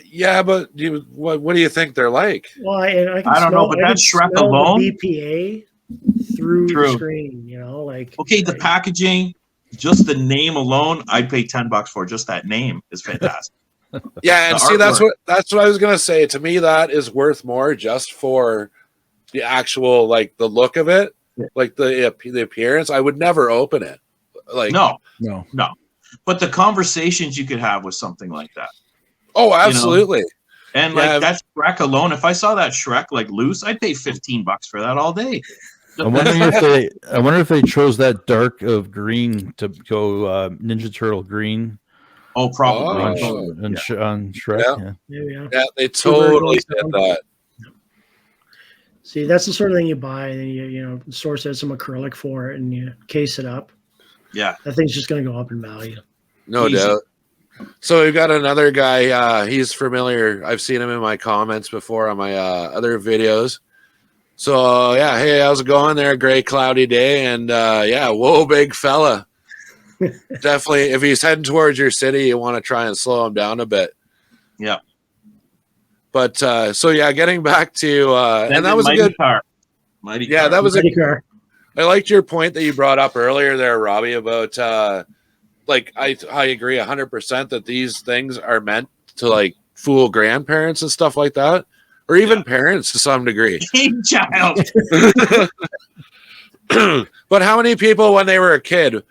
yeah, but what do you think they're like? Well, and I don't know, but that's Shrek alone. BPA through the True. screen, Okay, the packaging, just the name alone, I'd pay $10 for. Just that name is fantastic. Yeah, and The see, that's artwork. what I was gonna say. To me, that is worth more just for the actual the look of it, like the appearance. I would never open it. No, No. but the conversations you could have with something like that. Oh, absolutely. And that Shrek alone, if I saw that Shrek loose, I'd pay $15 for that all day. I wonder if they chose that dark of green to go Ninja Turtle green Oh, probably. Oh. on Shrek. Yeah. Yeah, they totally did that. See, that's the sort of thing you buy, and then the store says some acrylic for it, and you case it up. Yeah. That thing's just going to go up in value. No Easy. doubt. So we've got another guy. He's familiar. I've seen him in my comments before on my other videos. So yeah, hey, how's it going there? Gray, cloudy day, and whoa, big fella. Definitely, if he's heading towards your city, you want to try and slow him down a bit. Yeah. But getting back to and that was a good car. Mighty yeah, car. that was Mighty car. I liked your point that you brought up earlier there, Robbie, about I agree 100% that these things are meant to fool grandparents and stuff like that, or even parents to some degree. Child. But how many people when they were a kid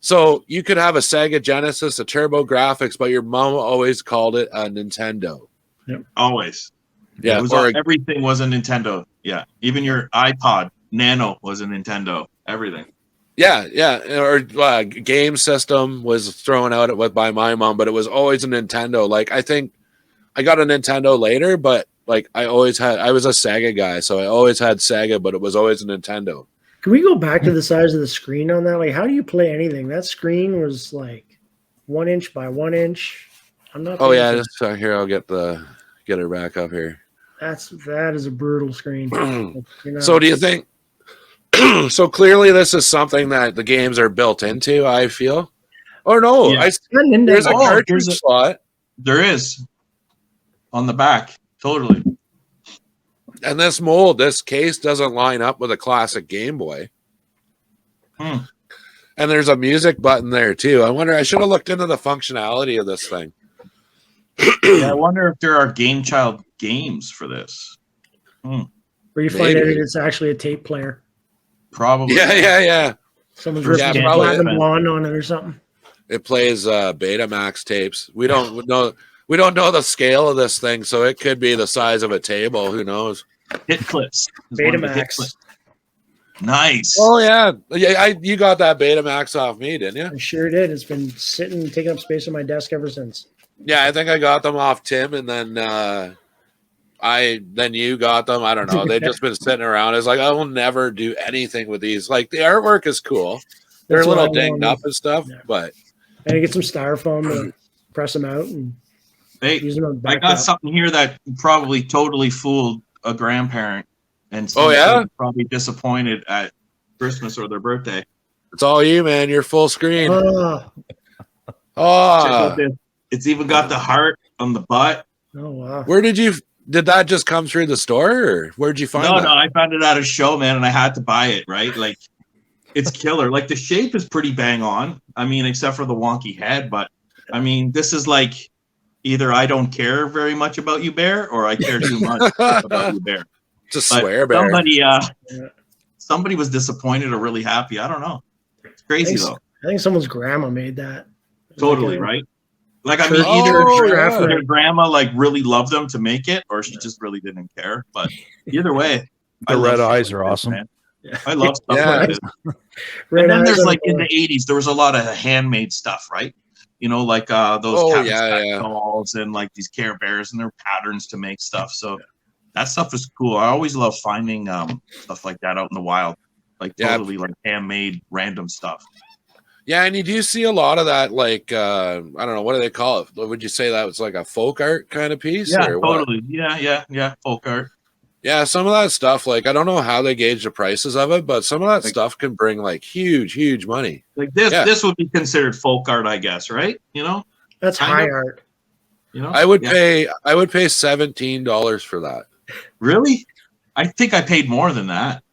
So you could have a Sega Genesis, a Turbo Graphics, but your mom always called it a Nintendo. Always. Yeah, It was everything was a Nintendo. Yeah. Even your iPod Nano was a Nintendo. Everything. yeah. Or game system was thrown out by my mom, but it was always a Nintendo. Like I think I got a Nintendo later, but like I was a Sega guy, so I always had Sega, but it was always a Nintendo. Can we go back to the size of the screen on that? Like, how do you play anything? That screen was like 1 inch by 1 inch. I'm not. Oh yeah, just here I'll get her back up here. That is a brutal screen. So do you think? So clearly, this is something that the games are built into. I feel. Or no, Yeah. There's a cartridge slot. There is on the back. Totally. And this case doesn't line up with a classic Game Boy. And there's a music button there too. I should have looked into the functionality of this thing. Yeah, I wonder if there are Game Child games for this. Where you find out it's actually a tape player. Probably. Yeah. Someone's ripped Black and Blonde on it or something. It plays Betamax tapes. We don't know the scale of this thing, so it could be the size of a table. Who knows? Hit clips. Betamax. Nice. Oh yeah. You got that Betamax off me, didn't you? I sure did. It's been taking up space on my desk ever since. Yeah, I think I got them off Tim, and then you got them. I don't know. They've just been sitting around. It's like I will never do anything with these. Like the artwork is cool. They're a little dinged up and stuff, but and get some styrofoam to press them out and use them. I got something here that probably totally fooled a grandparent, and probably disappointed at Christmas or their birthday. It's all you, man. You're full screen. It's even got the heart on the butt. Oh wow! Did that just come through the store, or where'd you find that? No, I found it at a show, man, and I had to buy it. Right, like it's killer. Like the shape is pretty bang on. I mean, except for the wonky head, but I mean, this is like either I don't care very much about you, bear, or I care too much about you, bear. It's a swear bear. Somebody was disappointed or really happy. I don't know. It's crazy though. I think someone's grandma made that. Totally right. Like I mean, either their grandma like really loved them to make it, or she just really didn't care. But either way, the red eyes are awesome. Yeah. I love stuff like this. And then there's like in the 80s, there was a lot of handmade stuff, right? You know, like those dolls and like these Care Bears and their patterns to make stuff. So that stuff is cool. I always love finding stuff like that out in the wild, like totally like handmade random stuff. Yeah, and you do see a lot of that, like I don't know, what do they call it? Would you say that was like a folk art kind of piece? Yeah, totally. Yeah, folk art. Yeah, some of that stuff, like I don't know how they gauge the prices of it, but some of that stuff can bring like huge money. Like this would be considered folk art, I guess, right? You know, that's high art. You know, I would pay $17 for that. Really? I think I paid more than that.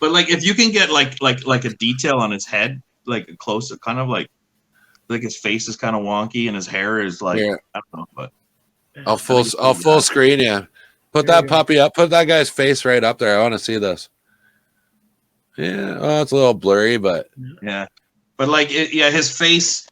But like, if you can get like a detail on his head, like a close, kind of like his face is kind of wonky and his hair is like I don't know, but I'll full screen you. Put that puppy up. Put that guy's face right up there. I want to see this. Yeah, well, it's a little blurry, but yeah, but like his face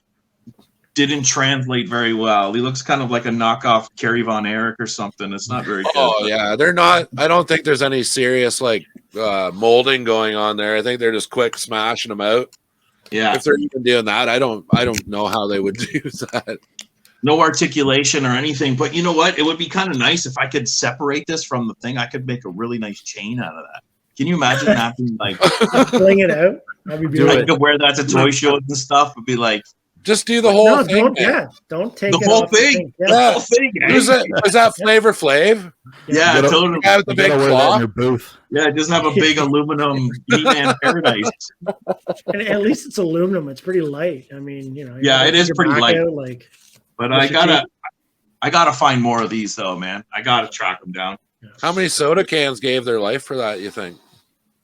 didn't translate very well. He looks kind of like a knockoff Kerry Von Erich or something. It's not very good. Oh yeah, they're not. I don't think there's any serious like molding going on there. I think they're just quick smashing them out. Yeah, if they're even doing that, I don't know how they would do that. No articulation or anything, but you know what? It would be kind of nice if I could separate this from the thing. I could make a really nice chain out of that. Can you imagine that being like pulling it out? That'd be beautiful. I could wear that to toy shows and stuff. It'd be like, just do the whole thing. Don't take the whole thing. The whole thing. Was that Flavor Flav? Yeah, totally. Have the big claw in your booth. Yeah, just have a big aluminum He-Man paradise. And at least it's aluminum. It's pretty light. I mean, you know. Yeah, it is pretty light. Out, but I gotta find more of these though, man. I gotta track them down. How many soda cans gave their life for that, you think?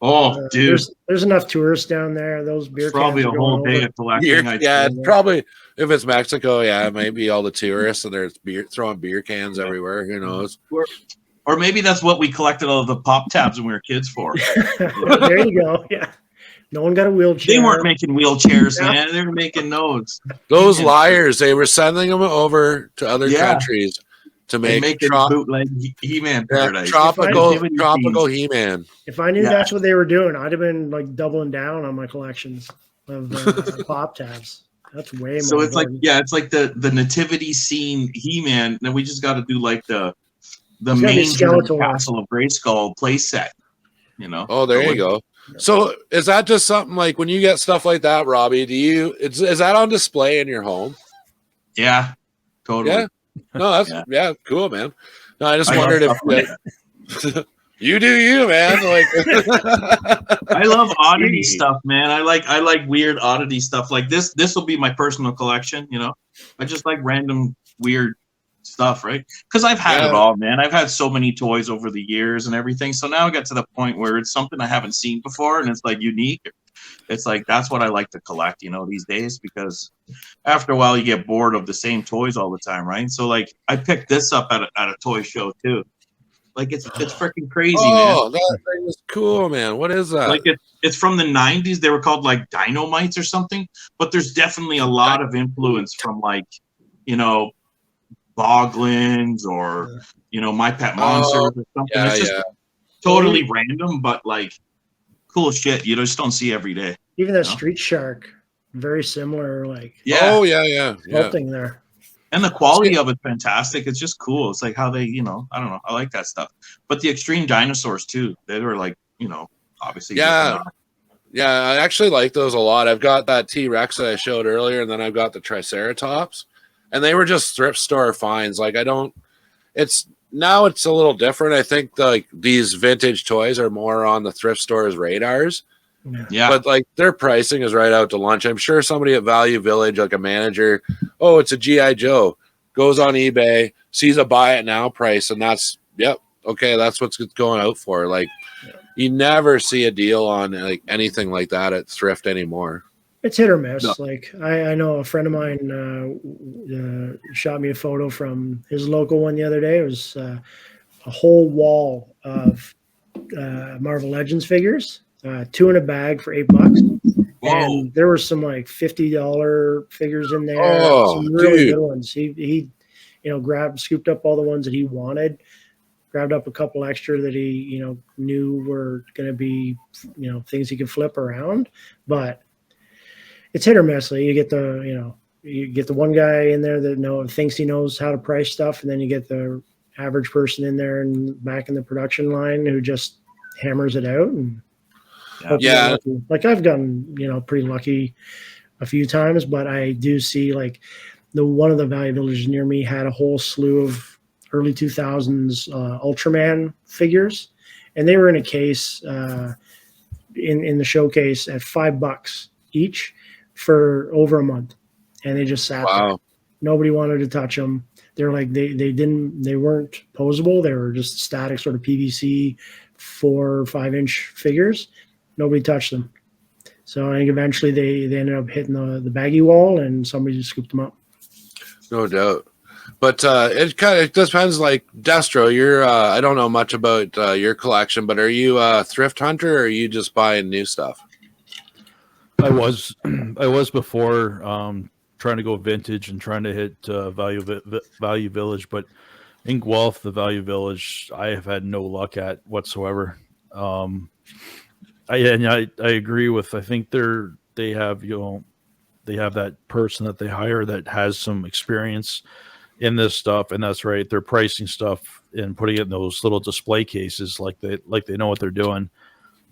Oh, dude. There's enough tourists down there. Those beer probably cans a whole day of collecting. Probably if it's Mexico, it might be all the tourists and there's throwing beer cans everywhere. Who knows? Or maybe that's what we collected all of the pop tabs when we were kids for. There you go. Yeah. No one got a wheelchair. They weren't making wheelchairs, Yeah. man. They were making those. Those liars, they were sending them over to other Yeah. countries to They make make bootleg He-Man paradise. tropical Nativity He-Man. If I knew Yeah. that's what they were doing, I'd have been like doubling down on my collections of pop tabs. That's way more. So it's like, important. yeah, it's like the nativity scene He-Man. Then we just got to do like the It's gotta be manger skeletal one. Castle of Grayskull play set. You know. Oh, there you go. So is that just something like when you get stuff like that, Robbie? Is that on display in your home? Yeah, totally. Yeah. No, that's Yeah. cool, man. No, I just I wondered love if you do you, man. Like I love oddity stuff, man. I like weird oddity stuff. Like this will be my personal collection, you know. I just like random weird stuff, right? Because I've had it all, man. I've had so many toys over the years and everything. So now I got to the point where it's something I haven't seen before and it's like unique. It's like that's what I like to collect, you know, these days, because after a while you get bored of the same toys all the time, right? So like I picked this up at a toy show too. Like it's freaking crazy, man. Oh, that thing is cool, man. What is that? Like it's from the 90s. They were called like Dynamites or something, but there's definitely a lot of influence from like, you know, Boglins or, you know, My Pet Monsters or something. Yeah, it's just totally random, but like cool shit you just don't see every day. Even that Street Shark, very similar, like Oh yeah. sculpting there. And the quality of it's fantastic. It's just cool. It's like how they, you know, I don't know. I like that stuff. But the extreme dinosaurs too. They were like, you know, obviously. Yeah. Yeah, I actually like those a lot. I've got that T-Rex that I showed earlier, and then I've got the Triceratops. And they were just thrift store finds. Like it's a little different. I think like these vintage toys are more on the thrift store's radars. Yeah. But like their pricing is right out to lunch. I'm sure somebody at Value Village, like a manager, oh, it's a G.I. Joe, goes on eBay, sees a buy it now price, and that's okay, that's what's going out for. Like you never see a deal on like anything like that at thrift anymore. It's hit or miss. No. Like I know a friend of mine shot me a photo from his local one the other day. It was a whole wall of Marvel Legends figures, 2 in a bag for $8. And there were some like $50 figures in there. Oh, some really dude. good ones. He scooped up all the ones that he wanted, grabbed up a couple extra that he, knew were going to be, things he could flip around. But it's hit or miss. Like you get the one guy in there that thinks he knows how to price stuff, and then you get the average person in there and back in the production line who just hammers it out. And yeah, like I've gotten pretty lucky a few times, but I do see like one of the Value Villages near me had a whole slew of early 2000s Ultraman figures, and they were in a case in the showcase at $5 each for over a month, and they just sat there. Nobody wanted to touch them. They're like they weren't posable. They were just static sort of PVC 4 or 5 inch figures. Nobody touched them. So I think eventually they ended up hitting the baggy wall, and somebody just scooped them up. No doubt. But it kind of depends. Like Destro, you're I don't know much about your collection, but are you a thrift hunter or are you just buying new stuff? I was before trying to go vintage and trying to hit Value Village, but in Guelph, the Value Village, I have had no luck at whatsoever. I agree with. I think they have that person that they hire that has some experience in this stuff, and that's right. They're pricing stuff and putting it in those little display cases like they know what they're doing.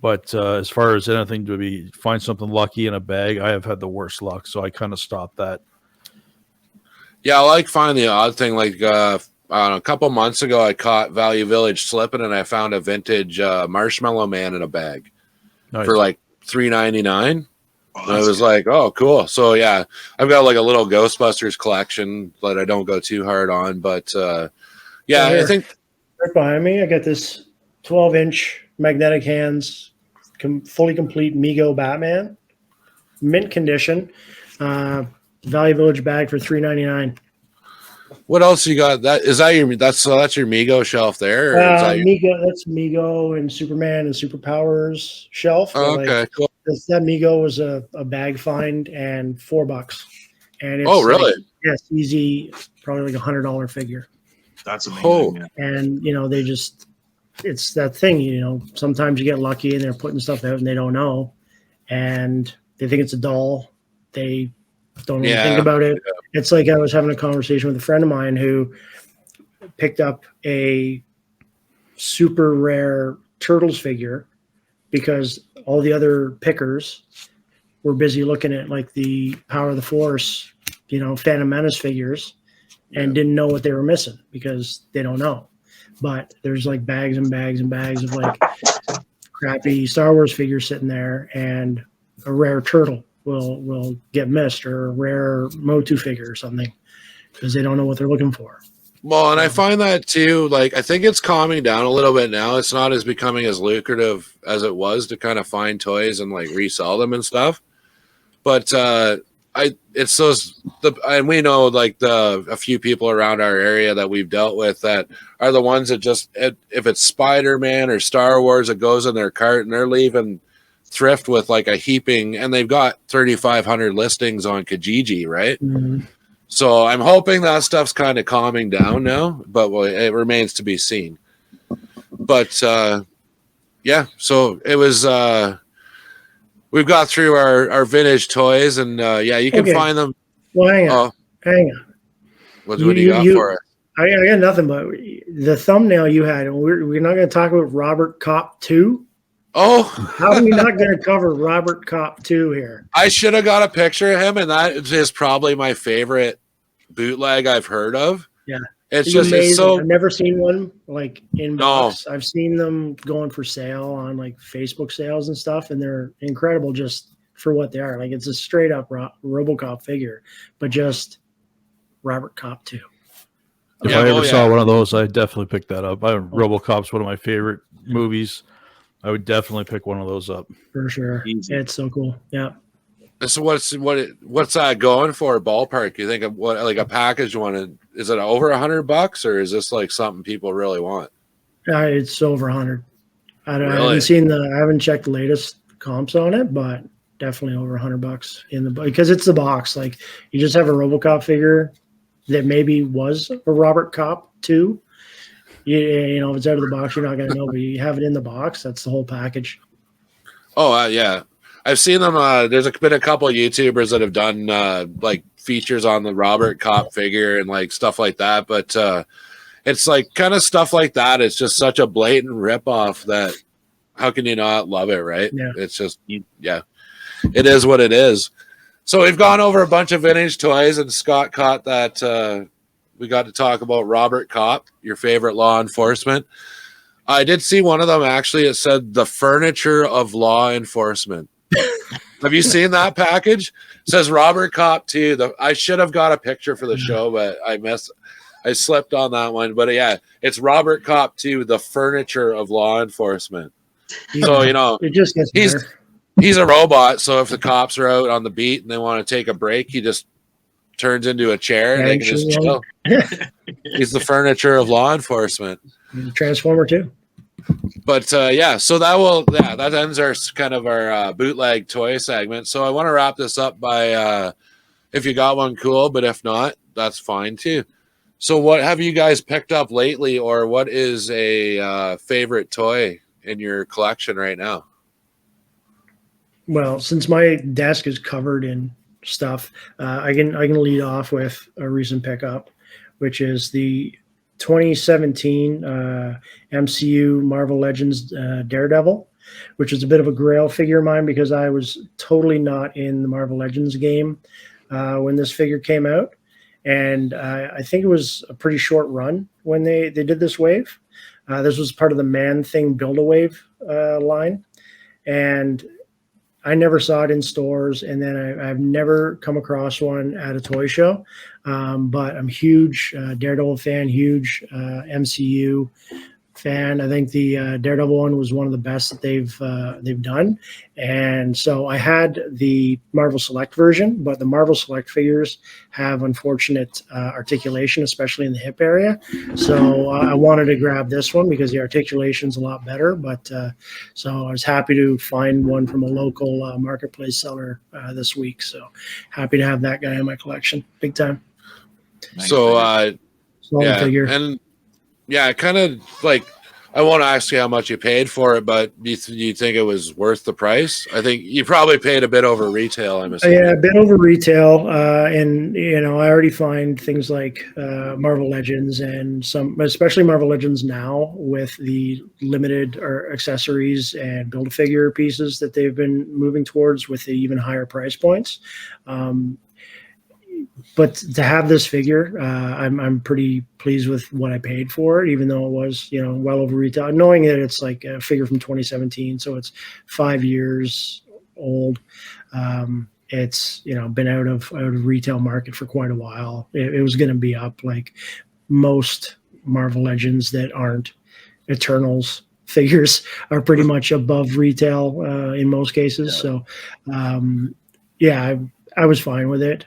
But as far as anything to find something lucky in a bag, I have had the worst luck, so I kind of stopped that. Yeah, I like finding the odd thing. Like a couple months ago, I caught Value Village slipping, and I found a vintage Marshmallow Man in a bag for like $3.99. And I was like, oh, cool. So yeah, I've got like a little Ghostbusters collection that I don't go too hard on, but I think right behind me, I got this 12-inch magnetic hands, fully complete Mego Batman, mint condition, Value Village bag for $3.99. What else you got? That's your Mego shelf there? Or Mego, that's Mego and Superman and Superpowers shelf. Oh, okay, cool. that Mego was a bag find and $4, and it's Oh, really? like, yeah, it's easy, probably like $100 figure. That's amazing. Oh. Yeah. And they just, it's that thing, sometimes you get lucky and they're putting stuff out and they don't know, and they think it's a doll. They don't really think about it. Yeah. It's like I was having a conversation with a friend of mine who picked up a super rare Turtles figure because all the other pickers were busy looking at like the Power of the Force, Phantom Menace figures, and didn't know what they were missing because they don't know. But there's like bags and bags and bags of like crappy Star Wars figures sitting there, and a rare turtle will get missed, or a rare Motu figure or something, because they don't know what they're looking for. Well, and I find that too, like, I think it's calming down a little bit now. It's not as becoming as lucrative as it was to kind of find toys and like resell them and stuff. But it's those, and we know like a few people around our area that we've dealt with that are the ones that just, if it's Spider-Man or Star Wars, it goes in their cart and they're leaving thrift with like a heaping, and they've got 3,500 listings on Kijiji, right? Mm-hmm. So I'm hoping that stuff's kind of calming down now, but it remains to be seen. But yeah, so it was. We've got through our vintage toys, and yeah, you can find them. Well, hang on. What do you got for us? I got nothing, but the thumbnail you had, and we're not going to talk about Robert Kopp 2. Oh, how are we not going to cover Robert Kopp 2 here? I should have got a picture of him, and that is probably my favorite bootleg I've heard of. Yeah, it's just amazing. It's so. I've never seen one like in box. I've seen them going for sale on like Facebook sales and stuff, and they're incredible just for what they are. Like, it's a straight up RoboCop figure, but just Robert Kopp 2. If I ever saw one of those, I'd definitely pick that up. RoboCop's one of my favorite movies. I would definitely pick one of those up for sure. Easy. It's so cool. Yeah. So what's that going for? Ballpark? You think of what, like a package one? Is it over $100, or is this like something people really want? It's over 100. I haven't checked the latest comps on it, but definitely over $100 because it's the box. Like, you just have a RoboCop figure that maybe was a Robert Kopp 2. If it's out of the box, you're not going to know, but you have it in the box. That's the whole package. Oh, yeah. I've seen them. There's been a couple of YouTubers that have done like features on the Robert Kopp figure and like stuff like that. But it's like kind of stuff like that. It's just such a blatant ripoff that how can you not love it, right? Yeah. It's just, yeah, it is what it is. So we've gone over a bunch of vintage toys, and Scott caught that we got to talk about Robert Kopp, your favorite law enforcement. I did see one of them, actually. It said the furniture of law enforcement. Have you seen that package? It says Robert Kopp 2. I should have got a picture for the show, but I slipped on that one. But yeah, it's Robert Kopp 2, the furniture of law enforcement. So, it just gets better. He's a robot, so if the cops are out on the beat and they want to take a break, he just turns into a chair and they can just chill. He's the furniture of law enforcement. He's a Transformer too. But yeah, so that ends our bootleg toy segment. So I want to wrap this up by if you got one, cool, but if not, that's fine too. So what have you guys picked up lately, or what is a favorite toy in your collection right now? Well, since my desk is covered in stuff, I can lead off with a recent pickup, which is the 2017 MCU Marvel Legends Daredevil, which is a bit of a grail figure of mine because I was totally not in the Marvel Legends game when this figure came out, and I think it was a pretty short run when they did this wave. This was part of the Man-Thing Build-A-Wave line, and I never saw it in stores, and then I've never come across one at a toy show. But I'm huge Daredevil fan, huge MCU. fan. I think the Daredevil one was one of the best that they've done. And so I had the Marvel Select version, but the Marvel Select figures have unfortunate articulation, especially in the hip area. So I wanted to grab this one because the articulation's a lot better. But so I was happy to find one from a local marketplace seller this week. So happy to have that guy in my collection, big time. Nice So Solid figure. and yeah, kind of like I won't ask you how much you paid for it, but do you think it was worth the price? I think you probably paid a bit over retail. I'm assuming. Yeah, a bit over retail, and I already find things like Marvel Legends and some, especially Marvel Legends now with the limited or accessories and Build-A-Figure pieces that they've been moving towards with the even higher price points. But to have this figure, I'm pretty pleased with what I paid for it, even though it was, well over retail. Knowing that it's like a figure from 2017, so it's 5 years old. It's been out of retail market for quite a while. It was going to be up like most Marvel Legends that aren't Eternals figures are pretty much above retail in most cases. So, yeah. I was fine with it.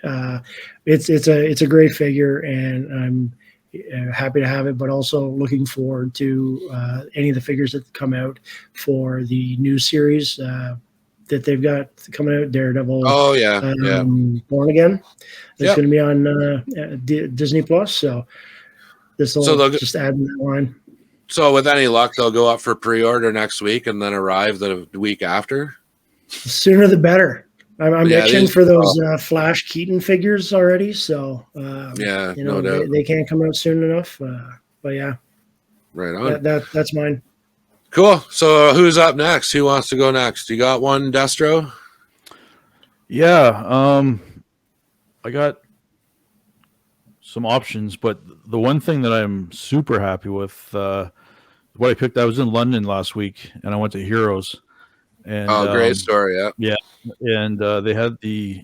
It's a great figure, and I'm happy to have it. But also looking forward to any of the figures that come out for the new series that they've got coming out. Daredevil. Oh yeah, Born Again. It's Yep. going to be on Disney Plus. So this will just add that line. So with any luck, they'll go up for pre-order next week and then arrive the week after. The sooner the better. I'm itching for those oh. Flash Keaton figures already, so no doubt. They can't come out soon enough. But yeah, right on. That's mine. Cool. So who's up next? Who wants to go next? You got one, Destro? Yeah, I got some options, but the one thing that I'm super happy with, what I picked, I was in London last week, and I went to Heroes. And, great story. Yeah. And they had the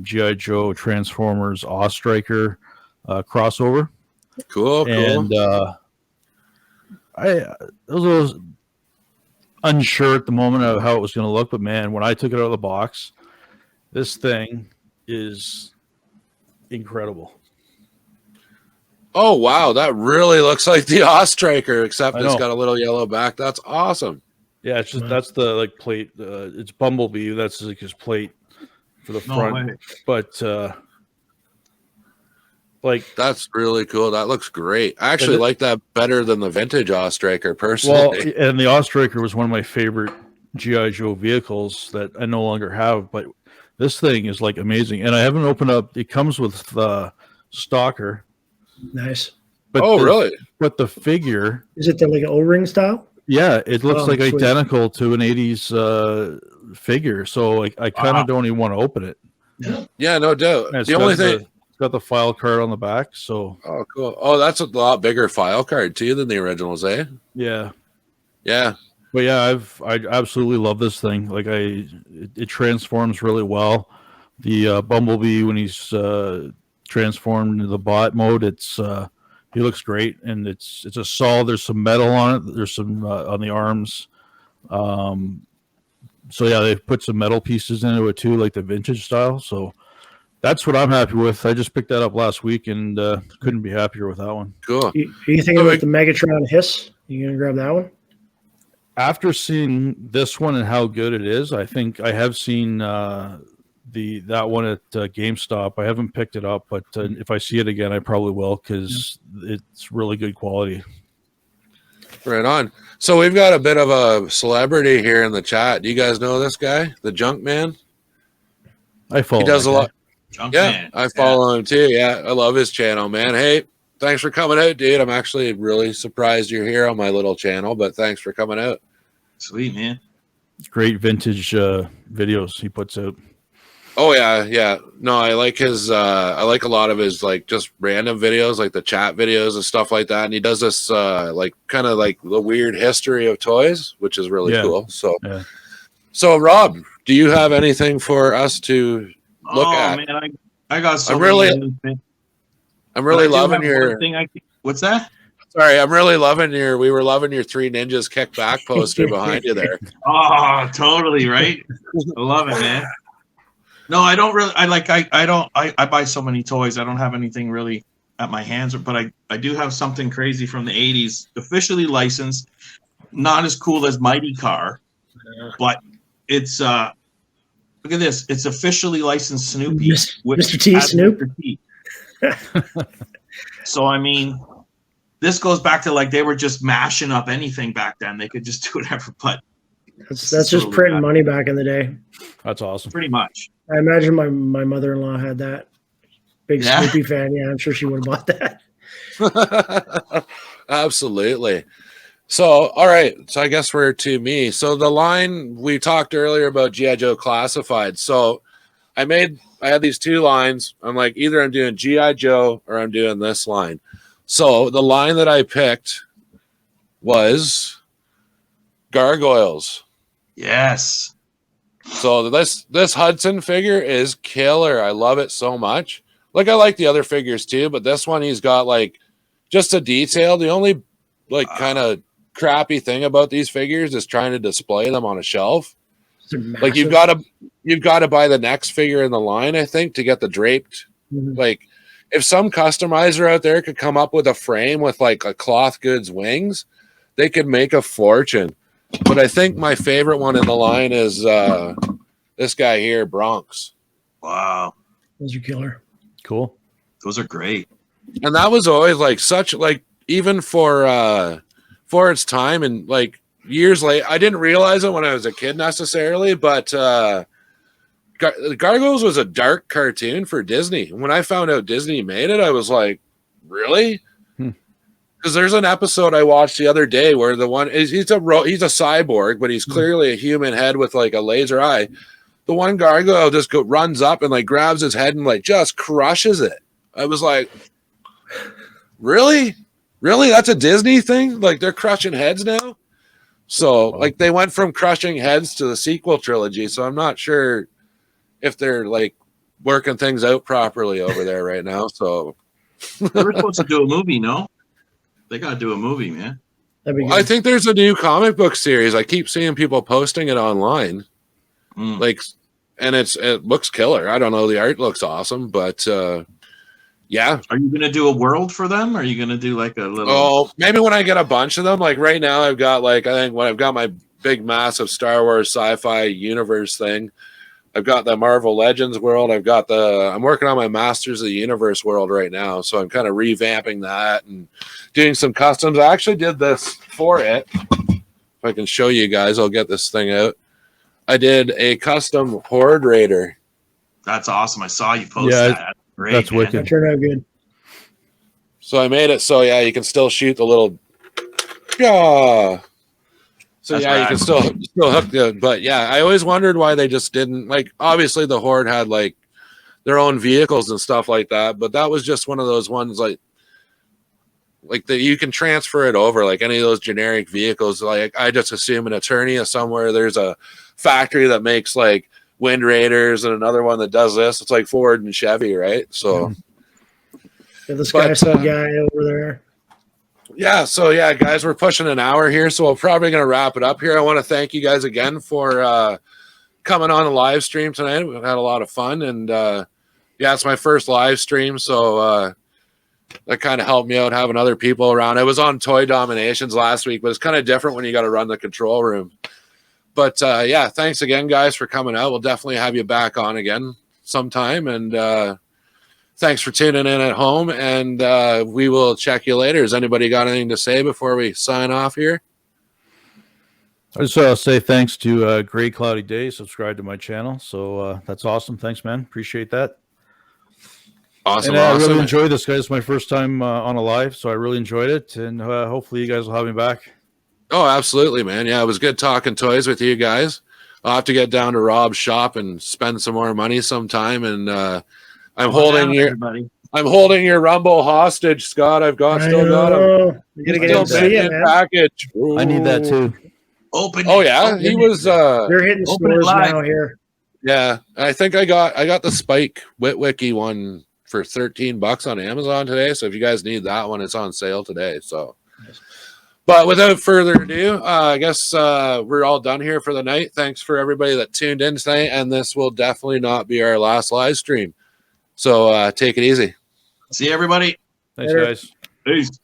G.I. Joe Transformers Striker crossover. Cool. And I was a little unsure at the moment of how it was going to look, but man, when I took it out of the box, this thing is incredible. Oh wow, that really looks like the Striker, except it's got a little yellow back. That's awesome. Yeah, it's just that's the plate. It's Bumblebee. That's like his plate for the front. But that's really cool. That looks great. I actually like that better than the vintage Striker personally. Well, and the Striker was one of my favorite G.I. Joe vehicles that I no longer have. But this thing is like amazing, and I haven't opened up. It comes with Stalker. Nice. But really? But the figure is it like an O-ring style? Yeah, it looks like identical to an 80s figure. So I kind of don't even want to open it. Yeah, no doubt. The only thing it's got the file card on the back. So cool. Oh, that's a lot bigger file card too than the originals, eh? Yeah. Yeah. But yeah, I absolutely love this thing. Like it transforms really well. The Bumblebee when he's transformed into the bot mode, he looks great, and it's a solid. There's some metal on it. There's some on the arms. So yeah, they've put some metal pieces into it too, like the vintage style. So that's what I'm happy with. I just picked that up last week and couldn't be happier with that one. Cool. Are you thinking about the Megatron Hiss? You gonna grab that one? After seeing this one and how good it is, I think I have seen that one at GameStop. I haven't picked it up, but if I see it again, I probably will because it's really good quality. Right on. So we've got a bit of a celebrity here in the chat. Do you guys know this guy, the Junk Man? I follow. He does a lot. Junk yeah, Man. I follow him too. Yeah, I love his channel, man. Hey, thanks for coming out, dude. I'm actually really surprised you're here on my little channel, but thanks for coming out. Sweet, man. Great vintage videos he puts out. Oh yeah. No, I like his I like a lot of his like just random videos, like the chat videos and stuff like that. And he does this like kind of like the weird history of toys, which is really cool. So So Rob, do you have anything for us to look at? Man, I got so I'm really loving your what's that? Sorry, I'm really loving we were loving your Three Ninjas kick back poster behind you there. Oh, totally, right? I love it, man. No, I don't really. I buy so many toys. I don't have anything really at my hands, but I do have something crazy from the 80s, officially licensed. Not as cool as Mighty Car, but it's look at this. It's officially licensed Snoopy. Mr. T Snoop. Mr. T. So I mean, this goes back to like they were just mashing up anything back then. They could just do whatever, but That's just printing money back in the day. That's awesome. pretty much. I imagine my mother-in-law had that. Big Yeah. Snoopy fan. Yeah, I'm sure she would have bought that. Absolutely. So, all right. So I guess we're to me. So the line we talked earlier about G.I. Joe Classified. So I had these two lines. I'm like, either I'm doing G.I. Joe or I'm doing this line. So the line that I picked was Gargoyles. Yes. So this Hudson figure is killer. I love it so much. Like I like the other figures too, but this one he's got like just a detail. The only like kind of crappy thing about these figures is trying to display them on a shelf. Like you've got to buy the next figure in the line, I think, to get the draped. Mhm. Like if some customizer out there could come up with a frame with like a cloth goods wings, they could make a fortune. But I think my favorite one in the line is this guy here, Bronx. Wow. Those are killer. Cool. Those are great. And that was always like such like even for its time and like years late. I didn't realize it when I was a kid necessarily, but Gargoyles was a dark cartoon for Disney. When I found out Disney made it, I was like, really? Because there's an episode I watched the other day where the one is he's a cyborg, but he's clearly a human head with like a laser eye. The one gargoyle just runs up and like grabs his head and like just crushes it. I was like, really? That's a Disney thing? Like they're crushing heads now? So like they went from crushing heads to the sequel trilogy. So I'm not sure if they're like working things out properly over there right now. So They were supposed to do a movie, no? They got to do a movie, man. That'd be good. I think there's a new comic book series. I keep seeing people posting it online. Like, and it looks killer. I don't know. The art looks awesome, but yeah. Are you going to do a world for them? Or are you going to do like a little? Oh, maybe when I get a bunch of them. Like right now, I've got like, I think when I've got my big massive Star Wars sci-fi universe thing, I've got the Marvel Legends world. I'm working on my Masters of the Universe world right now. So I'm kind of revamping that and doing some customs. I actually did this for it. If I can show you guys, I'll get this thing out. I did a custom Horde Raider. That's awesome. I saw you post Yeah, that. Great, that's man. wicked. That turned out good. So I made it so yeah, you can still shoot the little So That's yeah, you rad. can still hook the. But yeah, I always wondered why they just didn't like. Obviously, the Horde had like their own vehicles and stuff like that, but that was just one of those ones like that you can transfer it over like any of those generic vehicles. Like I just assume an Eternia somewhere there's a factory that makes like Wind Raiders and another one that does this. It's like Ford and Chevy, right? So Yeah, this guy's some guy over there. yeah, so yeah, guys, we're pushing an hour here, so we're probably going to wrap it up here. I want to thank you guys again for coming on the live stream tonight. We've had a lot of fun, and yeah, it's my first live stream, so that kind of helped me out having other people around. I was on Toy Dominations last week, but it's kind of different when you got to run the control room. But yeah, thanks again, guys, for coming out. We'll definitely have you back on again sometime, and thanks for tuning in at home, and we will check you later. Has anybody got anything to say before we sign off here? I just say thanks to Gray Cloudy Day. Subscribe to my channel. So that's awesome. Thanks, man. Appreciate that. Awesome. And I awesome. really enjoyed this, guys. It's my first time on a live, so I really enjoyed it. And hopefully you guys will have me back. Oh, absolutely, man. Yeah, it was good talking toys with you guys. I'll have to get down to Rob's shop and spend some more money sometime. And I'm holding your Rumble hostage, Scott. Still got him. You gotta get Still him to see it, in man. package. I need that too. Open. Oh yeah, he was. They're hitting Open it stores live. now here. Yeah, I think I got the Spike Witwicky one for $13 on Amazon today. So if you guys need that one, it's on sale today. So But without further ado, I guess we're all done here for the night. Thanks for everybody that tuned in tonight, and this will definitely not be our last live stream. So take it easy. See you, everybody. Thanks, Later. guys. Peace.